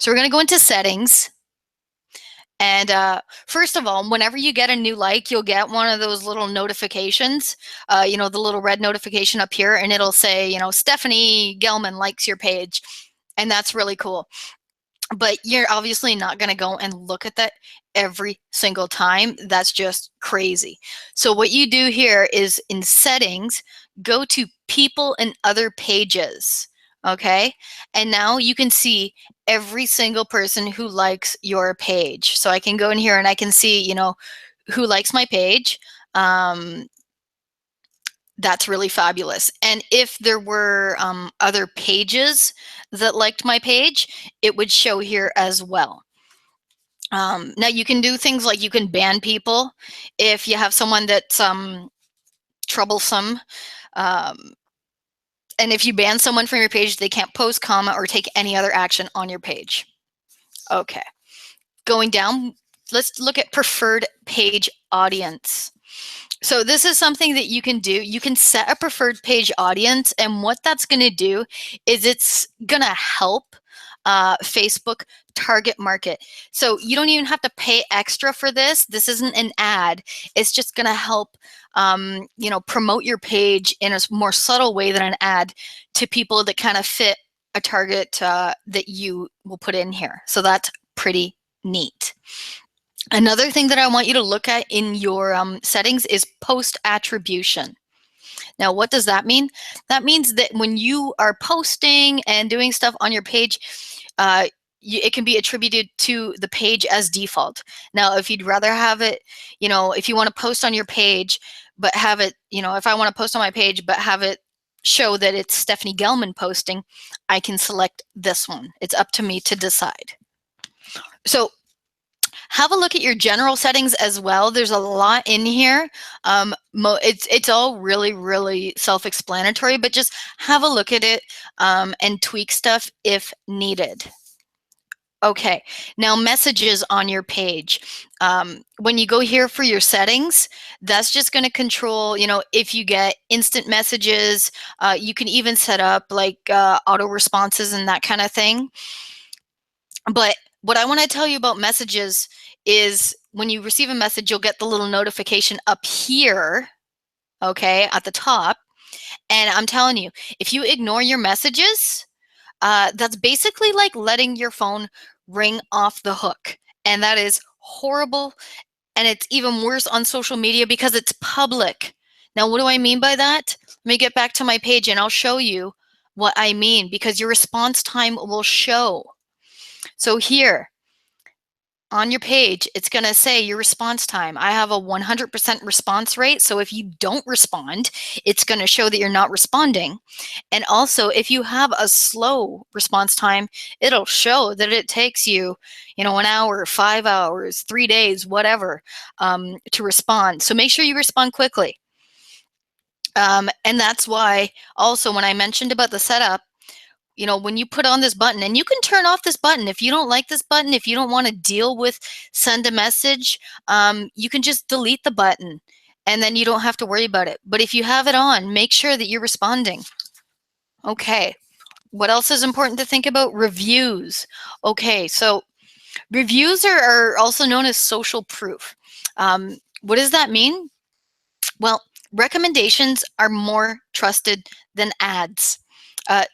we're going to go into settings. And first of all, whenever you get a new like, you'll get one of those little notifications, you know, the little red notification up here, and it'll say, you know, Stephanie Gelman likes your page. And that's really cool. But you're obviously not going to go and look at that every single time. That's just crazy. So what you do here is in settings, go to people and other pages. Okay. And now you can see every single person who likes your page. So I can go in here and I can see, you know, who likes my page. That's really fabulous. And if there were other pages that liked my page, it would show here as well. Now you can do things like you can ban people if you have someone that's troublesome. And if you ban someone from your page, they can't post, comment, or take any other action on your page. Okay. Going down, let's look at preferred page audience. So this is something that you can do. You can set a preferred page audience, and what that's going to do is it's going to help Facebook target market. So you don't even have to pay extra for this. This isn't an ad. It's just going to help, promote your page in a more subtle way than an ad to people that kind of fit a target that you will put in here. So that's pretty neat. Another thing that I want you to look at in your settings is post attribution. Now, what does that mean? That means that when you are posting and doing stuff on your page, it can be attributed to the page as default. Now, if you'd rather have it, if you want to post on your page, but have it, if I want to post on my page, but have it show that it's Stephanie Gelman posting, I can select this one. It's up to me to decide. So have a look at your general settings as well. There's a lot in here. It's all really, really self-explanatory, but just have a look at it and tweak stuff if needed. Okay, now messages on your page. When you go here for your settings, that's just going to control, if you get instant messages, you can even set up like auto responses and that kind of thing. But what I want to tell you about messages is when you receive a message, you'll get the little notification up here, okay, at the top. And I'm telling you, if you ignore your messages, that's basically like letting your phone ring off the hook. And that is horrible. And it's even worse on social media because it's public. Now, what do I mean by that? Let me get back to my page and I'll show you what I mean, because your response time will show. So here on your page, it's going to say your response time. I have a 100% response rate. So if you don't respond, it's going to show that you're not responding. And also, if you have a slow response time, it'll show that it takes you, an hour, 5 hours, 3 days, whatever, to respond. So make sure you respond quickly. And that's why also when I mentioned about the setup, when you put on this button, and you can turn off this button if you don't like this button, if you don't want to deal with send a message, you can just delete the button and then you don't have to worry about it. But if you have it on, make sure that you're responding. Okay, what else is important to think about? Reviews. Okay, so reviews are also known as social proof. What does that mean? Well, recommendations are more trusted than ads.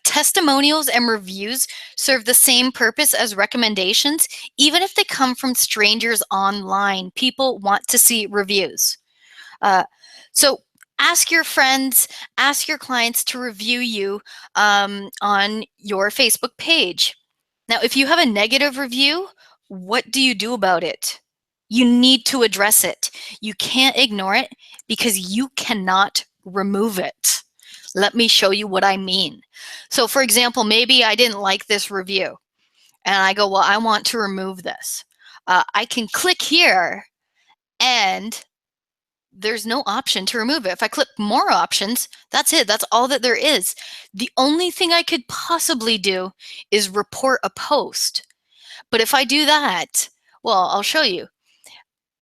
Testimonials and reviews serve the same purpose as recommendations, even if they come from strangers online. People want to see reviews. So ask your friends, ask your clients to review you on your Facebook page. Now, if you have a negative review, what do you do about it? You need to address it. You can't ignore it because you cannot remove it. Let me show you what I mean. So for example, maybe I didn't like this review and I go, well, I want to remove this. I can click here and there's no option to remove it. If I click more options, that's it. That's all that there is. The only thing I could possibly do is report a post. But if I do that, well, I'll show you.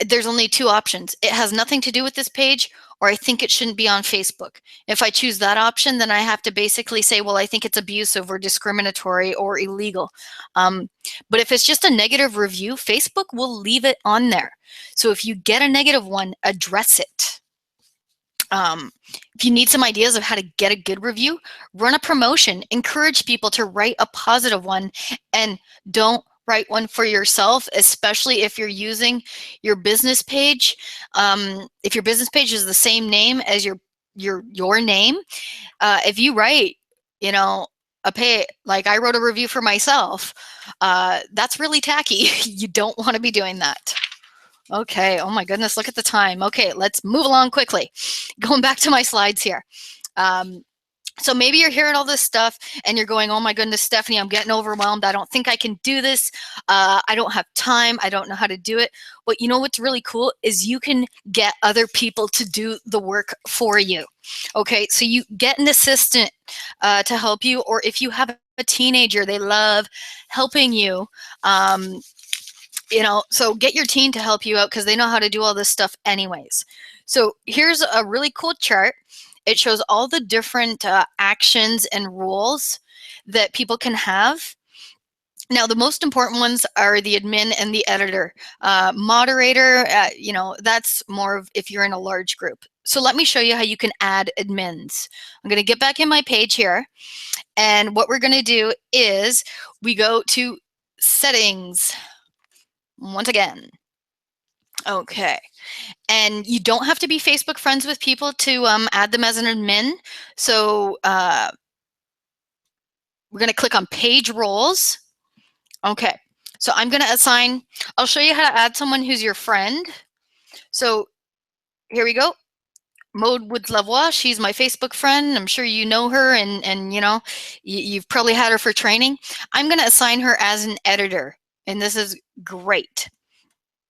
There's only two options. It has nothing to do with this page, or I think it shouldn't be on Facebook. If I choose that option, then I have to basically say, well, I think it's abusive or discriminatory or illegal. But if it's just a negative review, Facebook will leave it on there. So if you get a negative one, address it. If you need some ideas of how to get a good review, run a promotion, encourage people to write a positive one, and don't write one for yourself, especially if you're using your business page. If your business page is the same name as your name, if you write, like I wrote a review for myself, that's really tacky. You don't want to be doing that. Okay, oh my goodness, look at the time. Okay, let's move along quickly. Going back to my slides here. So maybe you're hearing all this stuff and you're going, oh my goodness, Stephanie, I'm getting overwhelmed. I don't think I can do this. I don't have time. I don't know how to do it. But you know what's really cool is you can get other people to do the work for you. Okay, so you get an assistant to help you, or if you have a teenager, they love helping you. So get your teen to help you out because they know how to do all this stuff anyways. So here's a really cool chart. It shows all the different actions and rules that people can have. Now, the most important ones are the admin and the editor. Moderator, that's more of if you're in a large group. So let me show you how you can add admins. I'm going to get back in my page here. And what we're going to do is we go to settings once again. Okay. And you don't have to be Facebook friends with people to add them as an admin. So we're going to click on page roles. Okay. So I'm going to assign, I'll show you how to add someone who's your friend. So here we go. Maude Woods-Lavoie, she's my Facebook friend. I'm sure you know her, and you've probably had her for training. I'm going to assign her as an editor, and this is great.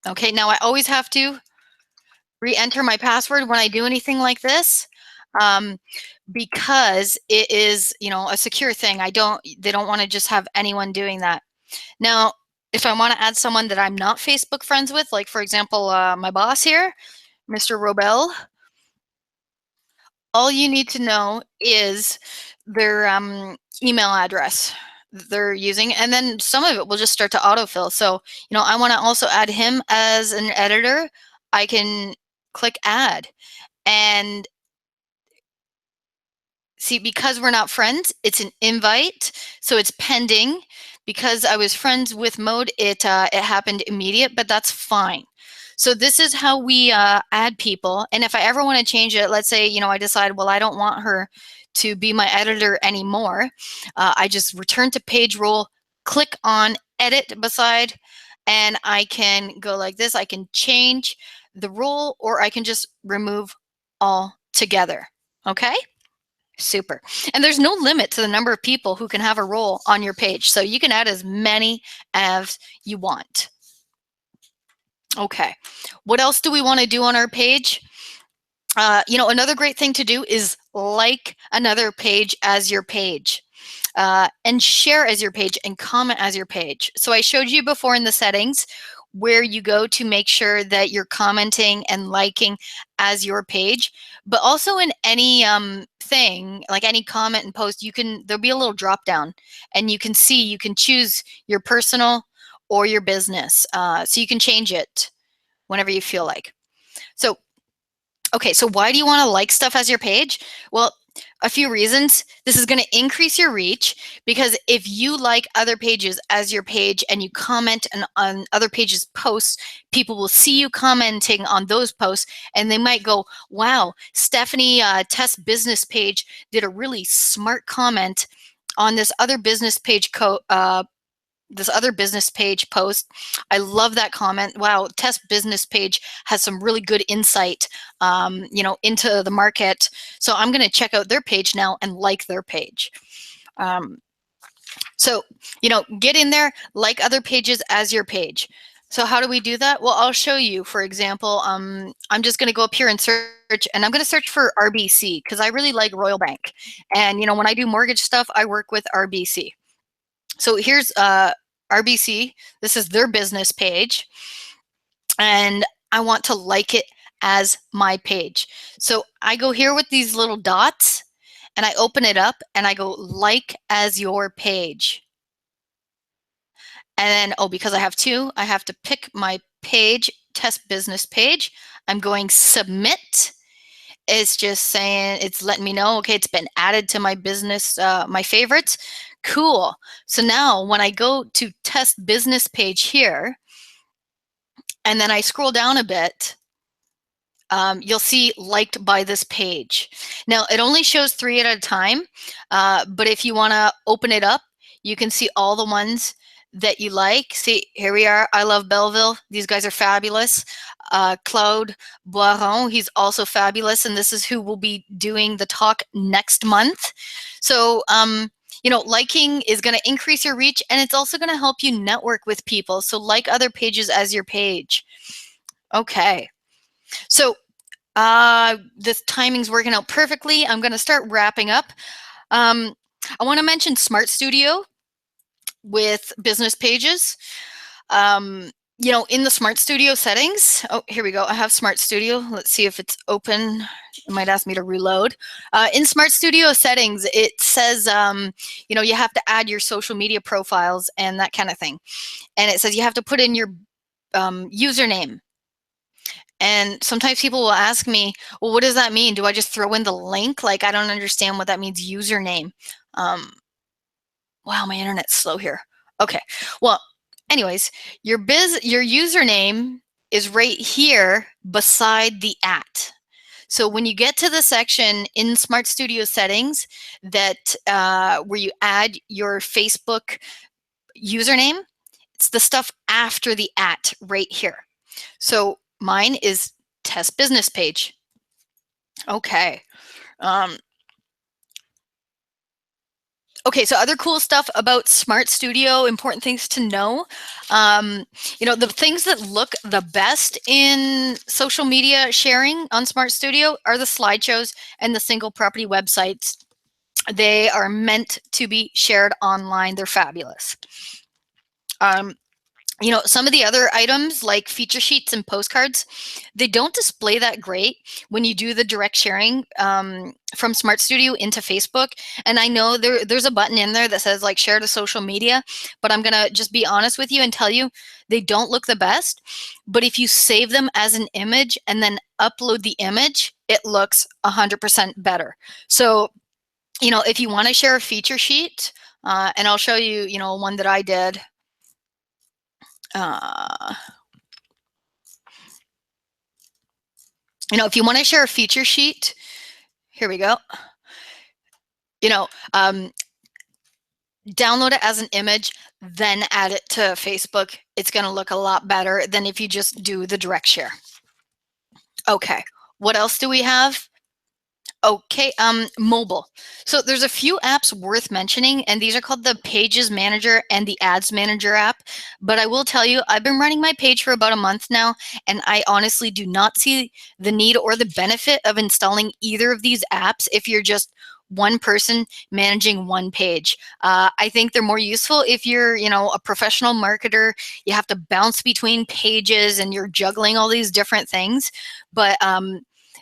Okay, now I always have to re-enter my password when I do anything like this, because it is, a secure thing. They don't want to just have anyone doing that. Now, if I want to add someone that I'm not Facebook friends with, like for example, my boss here, Mr. Robel, all you need to know is their email address they're using, and then some of it will just start to autofill. So, I want to also add him as an editor. I can click add, and see, because we're not friends, it's an invite, so it's pending. Because I was friends with Maude, it happened immediate, but that's fine. So this is how we add people. And if I ever want to change it, let's say, I decide, well, I don't want her to be my editor anymore. I just return to page role, click on edit beside, and I can go like this. I can change the role, or I can just remove all together. Okay? Super. And there's no limit to the number of people who can have a role on your page. So you can add as many as you want. Okay. What else do we want to do on our page? Another great thing to do is like another page as your page. And share as your page and comment as your page. So I showed you before in the settings where you go to make sure that you're commenting and liking as your page, but also in any thing, like any comment and post, there'll be a little drop down, and you can choose your personal or your business. So you can change it whenever you feel like. So, okay, so why do you want to like stuff as your page? Well, a few reasons. This is going to increase your reach, because if you like other pages as your page and you comment on other pages' posts, people will see you commenting on those posts, and they might go, wow, Stephanie Tess business page did a really smart comment on this other business page post. I love that comment. Wow, Tess business page has some really good insight, into the market. So I'm going to check out their page now and like their page. So, get in there, like other pages as your page. So how do we do that? Well, I'll show you. For example, I'm just going to go up here and search, and I'm going to search for RBC because I really like Royal Bank. And, when I do mortgage stuff, I work with RBC. So here's RBC. This is their business page, and I want to like it as my page. So I go here with these little dots, and I open it up, and I go like as your page. And then, because I have two, I have to pick my page, test business page. I'm going submit. It's just saying, it's letting me know, okay, it's been added to my business, my favorites. Cool. So now when I go to test business page here, and then I scroll down a bit, you'll see liked by this page. Now it only shows 3 at a time, but if you want to open it up, you can see all the ones that you like. See, here we are. I love Belleville. These guys are fabulous. Claude Boiron, he's also fabulous, and this is who will be doing the talk next month. So, liking is going to increase your reach, and it's also going to help you network with people. So like other pages as your page. Okay. So this timing's working out perfectly. I'm going to start wrapping up. I want to mention Smart Studio with business pages. In the Smart Studio settings, oh, here we go. I have Smart Studio. Let's see if it's open. It might ask me to reload. In Smart Studio settings, it says, you have to add your social media profiles and that kind of thing. And it says you have to put in your username. And sometimes people will ask me, well, what does that mean? Do I just throw in the link? Like, I don't understand what that means, username. Wow, my internet's slow here. Okay, well, anyways, your username is right here beside the @. So when you get to the section in Smart Studio settings that where you add your Facebook username, it's the stuff after the @ right here. So mine is test business page. Okay. Okay, so other cool stuff about Smart Studio, important things to know. The things that look the best in social media sharing on Smart Studio are the slideshows and the single property websites. They are meant to be shared online. They're fabulous. Some of the other items like feature sheets and postcards, they don't display that great when you do the direct sharing from Smart Studio into Facebook. And I know there's a button in there that says like share to social media, but I'm going to just be honest with you and tell you they don't look the best. But if you save them as an image and then upload the image, it looks 100% better. So, if you want to share a feature sheet, and I'll show you, one that I did. If you want to share a feature sheet, here we go. Download it as an image, then add it to Facebook. It's going to look a lot better than if you just do the direct share. Okay, what else do we have? Okay, mobile. So there's a few apps worth mentioning, and these are called the Pages Manager and the Ads Manager app. But I will tell you, I've been running my page for about a month now, and I honestly do not see the need or the benefit of installing either of these apps if you're just one person managing one page. I think they're more useful if you're, a professional marketer. You have to bounce between pages and you're juggling all these different things. But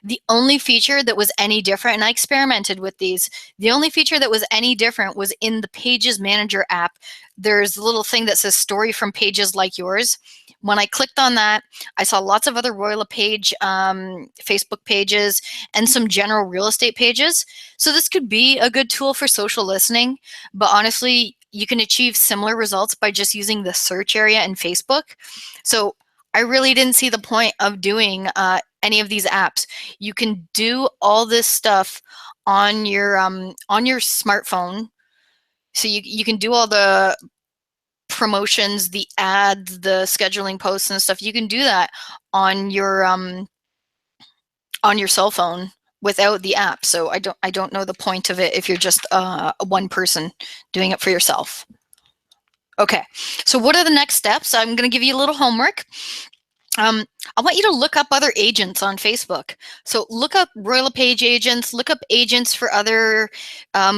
the only feature that was any different, and I experimented with these, the only feature that was any different was in the Pages Manager app. There's a little thing that says story from pages like yours. When I clicked on that, I saw lots of other Royal LePage Facebook pages and some general real estate pages. So this could be a good tool for social listening, but honestly, you can achieve similar results by just using the search area in Facebook. So I really didn't see the point of doing any of these apps. You can do all this stuff on your smartphone. So you can do all the promotions, the ads, the scheduling posts and stuff. You can do that on your cell phone without the app. So I don't know the point of it if you're just one person doing it for yourself. Okay, so what are the next steps? I'm going to give you a little homework. I want you to look up other agents on Facebook. So look up Royal LePage agents, look up agents for other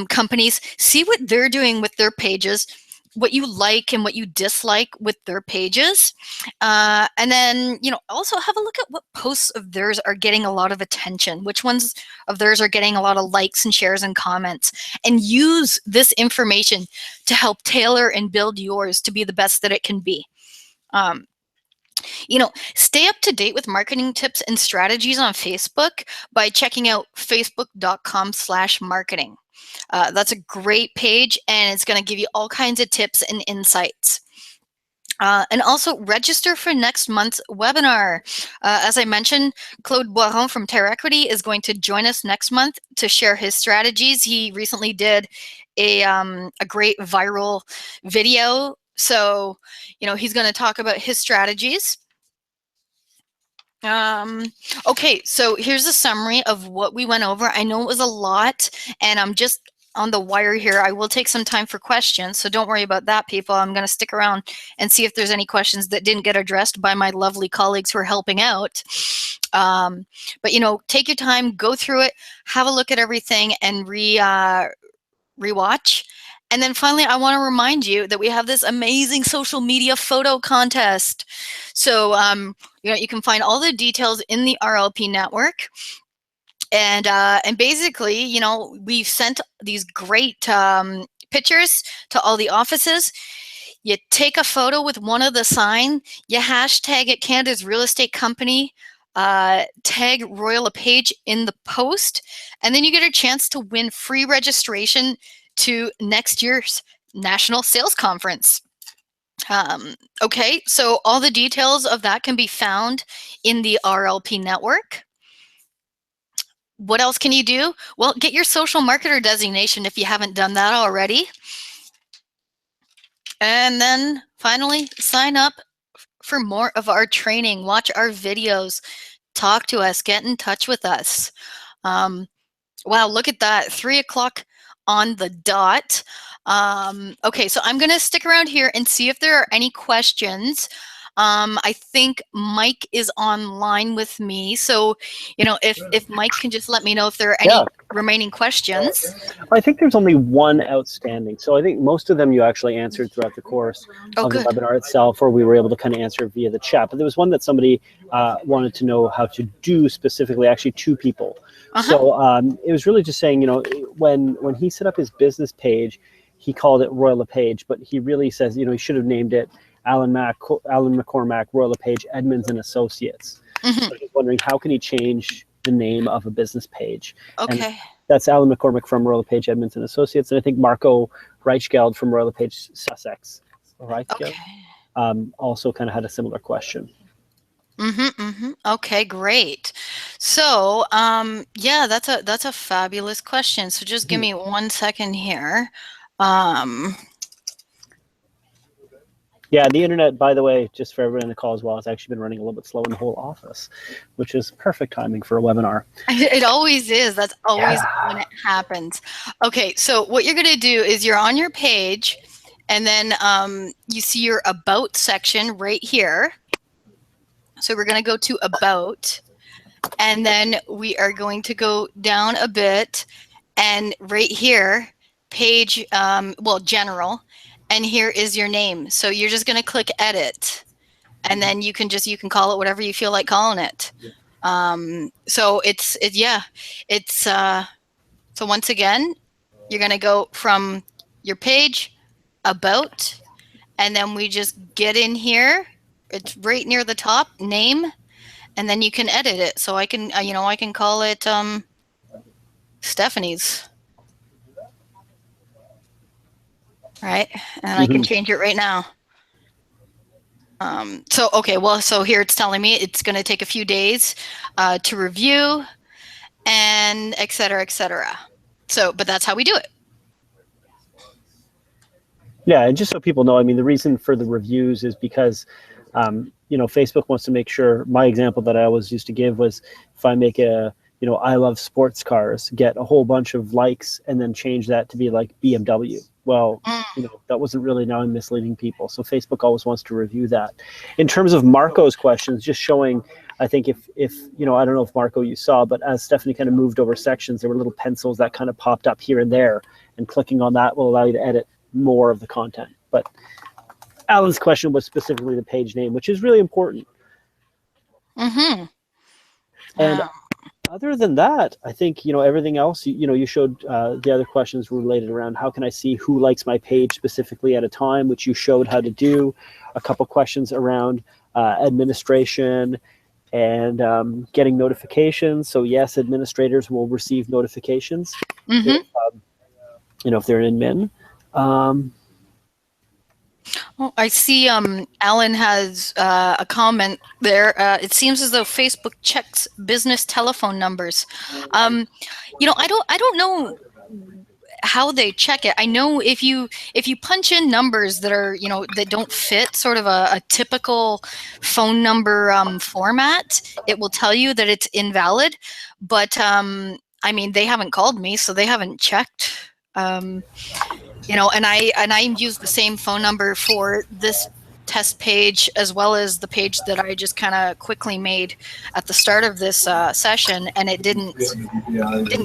companies, see what they're doing with their pages, what you like and what you dislike with their pages. And then, also have a look at what posts of theirs are getting a lot of attention, which ones of theirs are getting a lot of likes and shares and comments, and use this information to help tailor and build yours to be the best that it can be. Stay up to date with marketing tips and strategies on Facebook by checking out facebook.com/marketing. That's a great page, and it's going to give you all kinds of tips and insights. And also register for next month's webinar. As I mentioned, Claude Boiron from Terre Equity is going to join us next month to share his strategies. He recently did a great viral video. So, he's going to talk about his strategies. Okay, so here's a summary of what we went over. I know it was a lot, and I'm just on the wire here. I will take some time for questions, so don't worry about that, people. I'm going to stick around and see if there's any questions that didn't get addressed by my lovely colleagues who are helping out. But, take your time, go through it, have a look at everything, and rewatch. And then finally, I want to remind you that we have this amazing social media photo contest. So, you can find all the details in the RLP network. And basically, we've sent these great pictures to all the offices. You take a photo with one of the sign, you hashtag it Canada's Real Estate Company, tag Royal LePage in the post, and then you get a chance to win free registration to next year's National Sales Conference. Okay, so all the details of that can be found in the RLP network. What else can you do? Well, get your social marketer designation if you haven't done that already. And then finally, sign up for more of our training. Watch our videos. Talk to us. Get in touch with us. Wow, look at that. 3 o'clock on the dot. Okay, so I'm going to stick around here and see if there are any questions. I think Mike is online with me. So, if Mike can just let me know if there are any remaining questions. I think there's only one outstanding. So I think most of them you actually answered throughout the course of the webinar itself, or we were able to kind of answer via the chat. But there was one that somebody wanted to know how to do specifically, actually 2 people. So it was really just saying, when he set up his business page, he called it Royal LePage, but he really says, he should have named it Alan McCormack, Royal LePage, Edmonds and Associates. So I'm just wondering, how can he change the name of a business page? Okay. And that's Alan McCormack from Royal LePage, Edmonds and Associates, and I think Marco Reichgeld from Royal LePage, Sussex. Reichgeld also kind of had a similar question. Okay, great. So, yeah, that's a fabulous question. So just give me 1 second here. Yeah, the internet, by the way, just for everyone in the call as well, has actually been running a little bit slow in the whole office, which is perfect timing for a webinar. It always is. That's always when it happens. Okay, so what you're going to do is you're on your page, and then you see your About section right here. So we're going to go to About, and then we are going to go down a bit, and right here, page, General, and here is your name. So you're just going to click Edit, and then you can call it whatever you feel like calling it. So so once again, you're going to go from your page, About, and then we just get in here. It's right near the top, Name, and then you can edit it. So I can, I can call it Stephanie's. Right, and I can change it right now. So here it's telling me it's going to take a few days to review, and et cetera, et cetera. So, but that's how we do it. Yeah, and just so people know, I mean, the reason for the reviews is because, Facebook wants to make sure. My example that I always used to give was, if I make a, I love sports cars, get a whole bunch of likes, and then change that to be like BMW. Well, that wasn't really, now I'm misleading people. So Facebook always wants to review that. In terms of Marco's questions, just showing, I think if I don't know if Marco you saw, but as Stephanie kind of moved over sections, there were little pencils that kind of popped up here and there, and clicking on that will allow you to edit more of the content. But Alan's question was specifically the page name, which is really important. And other than that, I think, everything else, you showed the other questions related around how can I see who likes my page specifically at a time, which you showed how to do. A couple questions around administration and getting notifications. So yes, administrators will receive notifications if they're in admin. I see Alan has a comment there. It seems as though Facebook checks business telephone numbers. I don't know how they check it. I know if you punch in numbers that are, that don't fit sort of a typical phone number format, it will tell you that it's invalid. But I mean, they haven't called me, so they haven't checked. And I use the same phone number for this test page as well as the page that I just kind of quickly made at the start of this session, and it didn't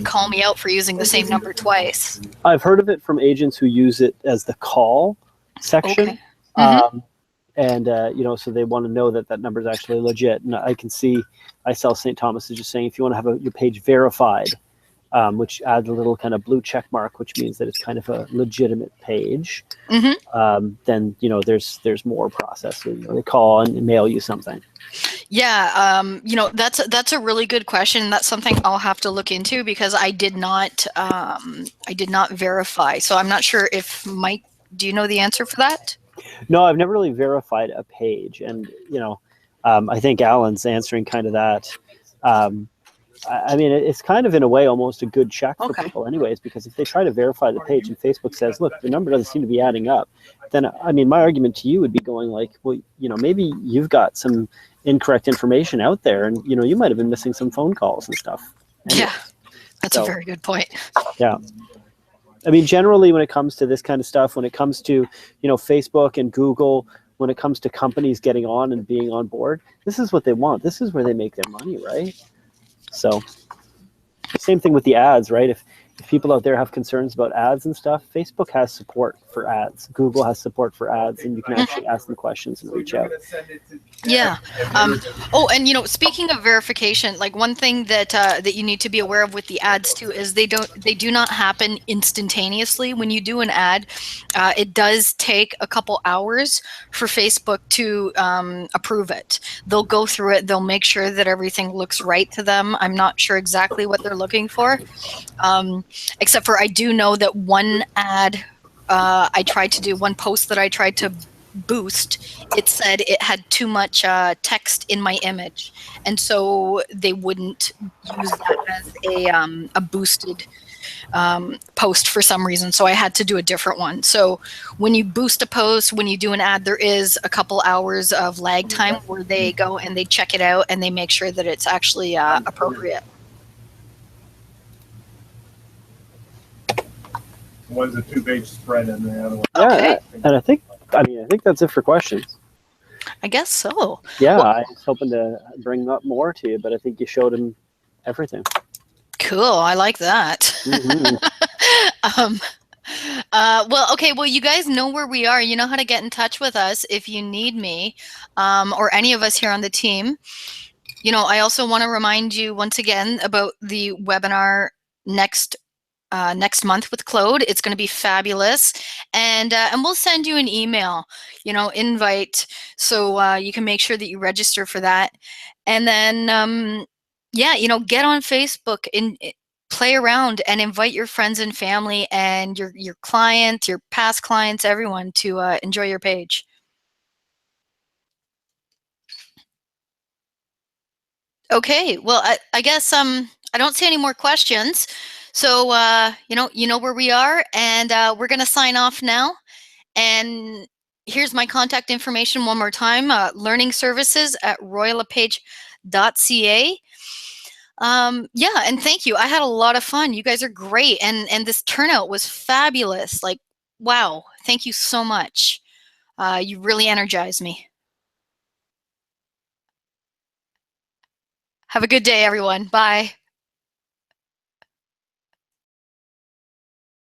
call me out for using the same number twice. I've heard of it from agents who use it as the call section. Okay. Mm-hmm. And so they want to know that that number is actually legit. And I can see, I saw St. Thomas is just saying, if you want to have your page verified, which adds a little kind of blue check mark, which means that it's kind of a legitimate page. Mm-hmm. Then there's more process. They call and mail you something. Yeah, that's a really good question. That's something I'll have to look into because I did not verify. So I'm not sure if Mike, do you know the answer for that? No, I've never really verified a page, and I think Alan's answering kind of that. I mean, it's kind of in a way almost a good check for people, anyways, because if they try to verify the page and Facebook says, "Look, the number doesn't seem to be adding up," then I mean, my argument to you would be going like, "Well, maybe you've got some incorrect information out there, and you might have been missing some phone calls and stuff." Anyways, yeah, that's a very good point. Yeah. I mean, generally, when it comes to this kind of stuff, when it comes to, Facebook and Google, when it comes to companies getting on and being on board, this is what they want. This is where they make their money, right? So, same thing with the ads, right? If people out there have concerns about ads and stuff, Facebook has support for ads. Google has support for ads, and you can actually ask them questions and reach out. Yeah. Oh, and speaking of verification, like one thing that that you need to be aware of with the ads too is they do not happen instantaneously. When you do an ad, it does take a couple hours for Facebook to approve it. They'll go through it. They'll make sure that everything looks right to them. I'm not sure exactly what they're looking for, except for I do know that one ad one post that I tried to boost, it said it had too much text in my image, and so they wouldn't use that as a boosted post for some reason, so I had to do a different one. So when you boost a post, when you do an ad, there is a couple hours of lag time where they go and they check it out and they make sure that it's actually appropriate. One's a 2-page spread and the other one. Yeah, and I think that's it for questions. I guess so. Yeah, I was hoping to bring up more to you, but I think you showed him everything. Cool, I like that. Mm-hmm. Well, you guys know where we are. You know how to get in touch with us if you need me, or any of us here on the team. I also want to remind you once again about the webinar next month with Claude. It's going to be fabulous, and we'll send you an email, invite, so you can make sure that you register for that, and then get on Facebook and play around and invite your friends and family and your clients, your past clients, everyone to enjoy your page. Okay, well, I guess I don't see any more questions. So, you know where we are, and we're going to sign off now. And here's my contact information one more time, learningservices@royallepage.ca. Yeah, and thank you. I had a lot of fun. You guys are great. And this turnout was fabulous. Like, wow, thank you so much. You really energized me. Have a good day, everyone. Bye.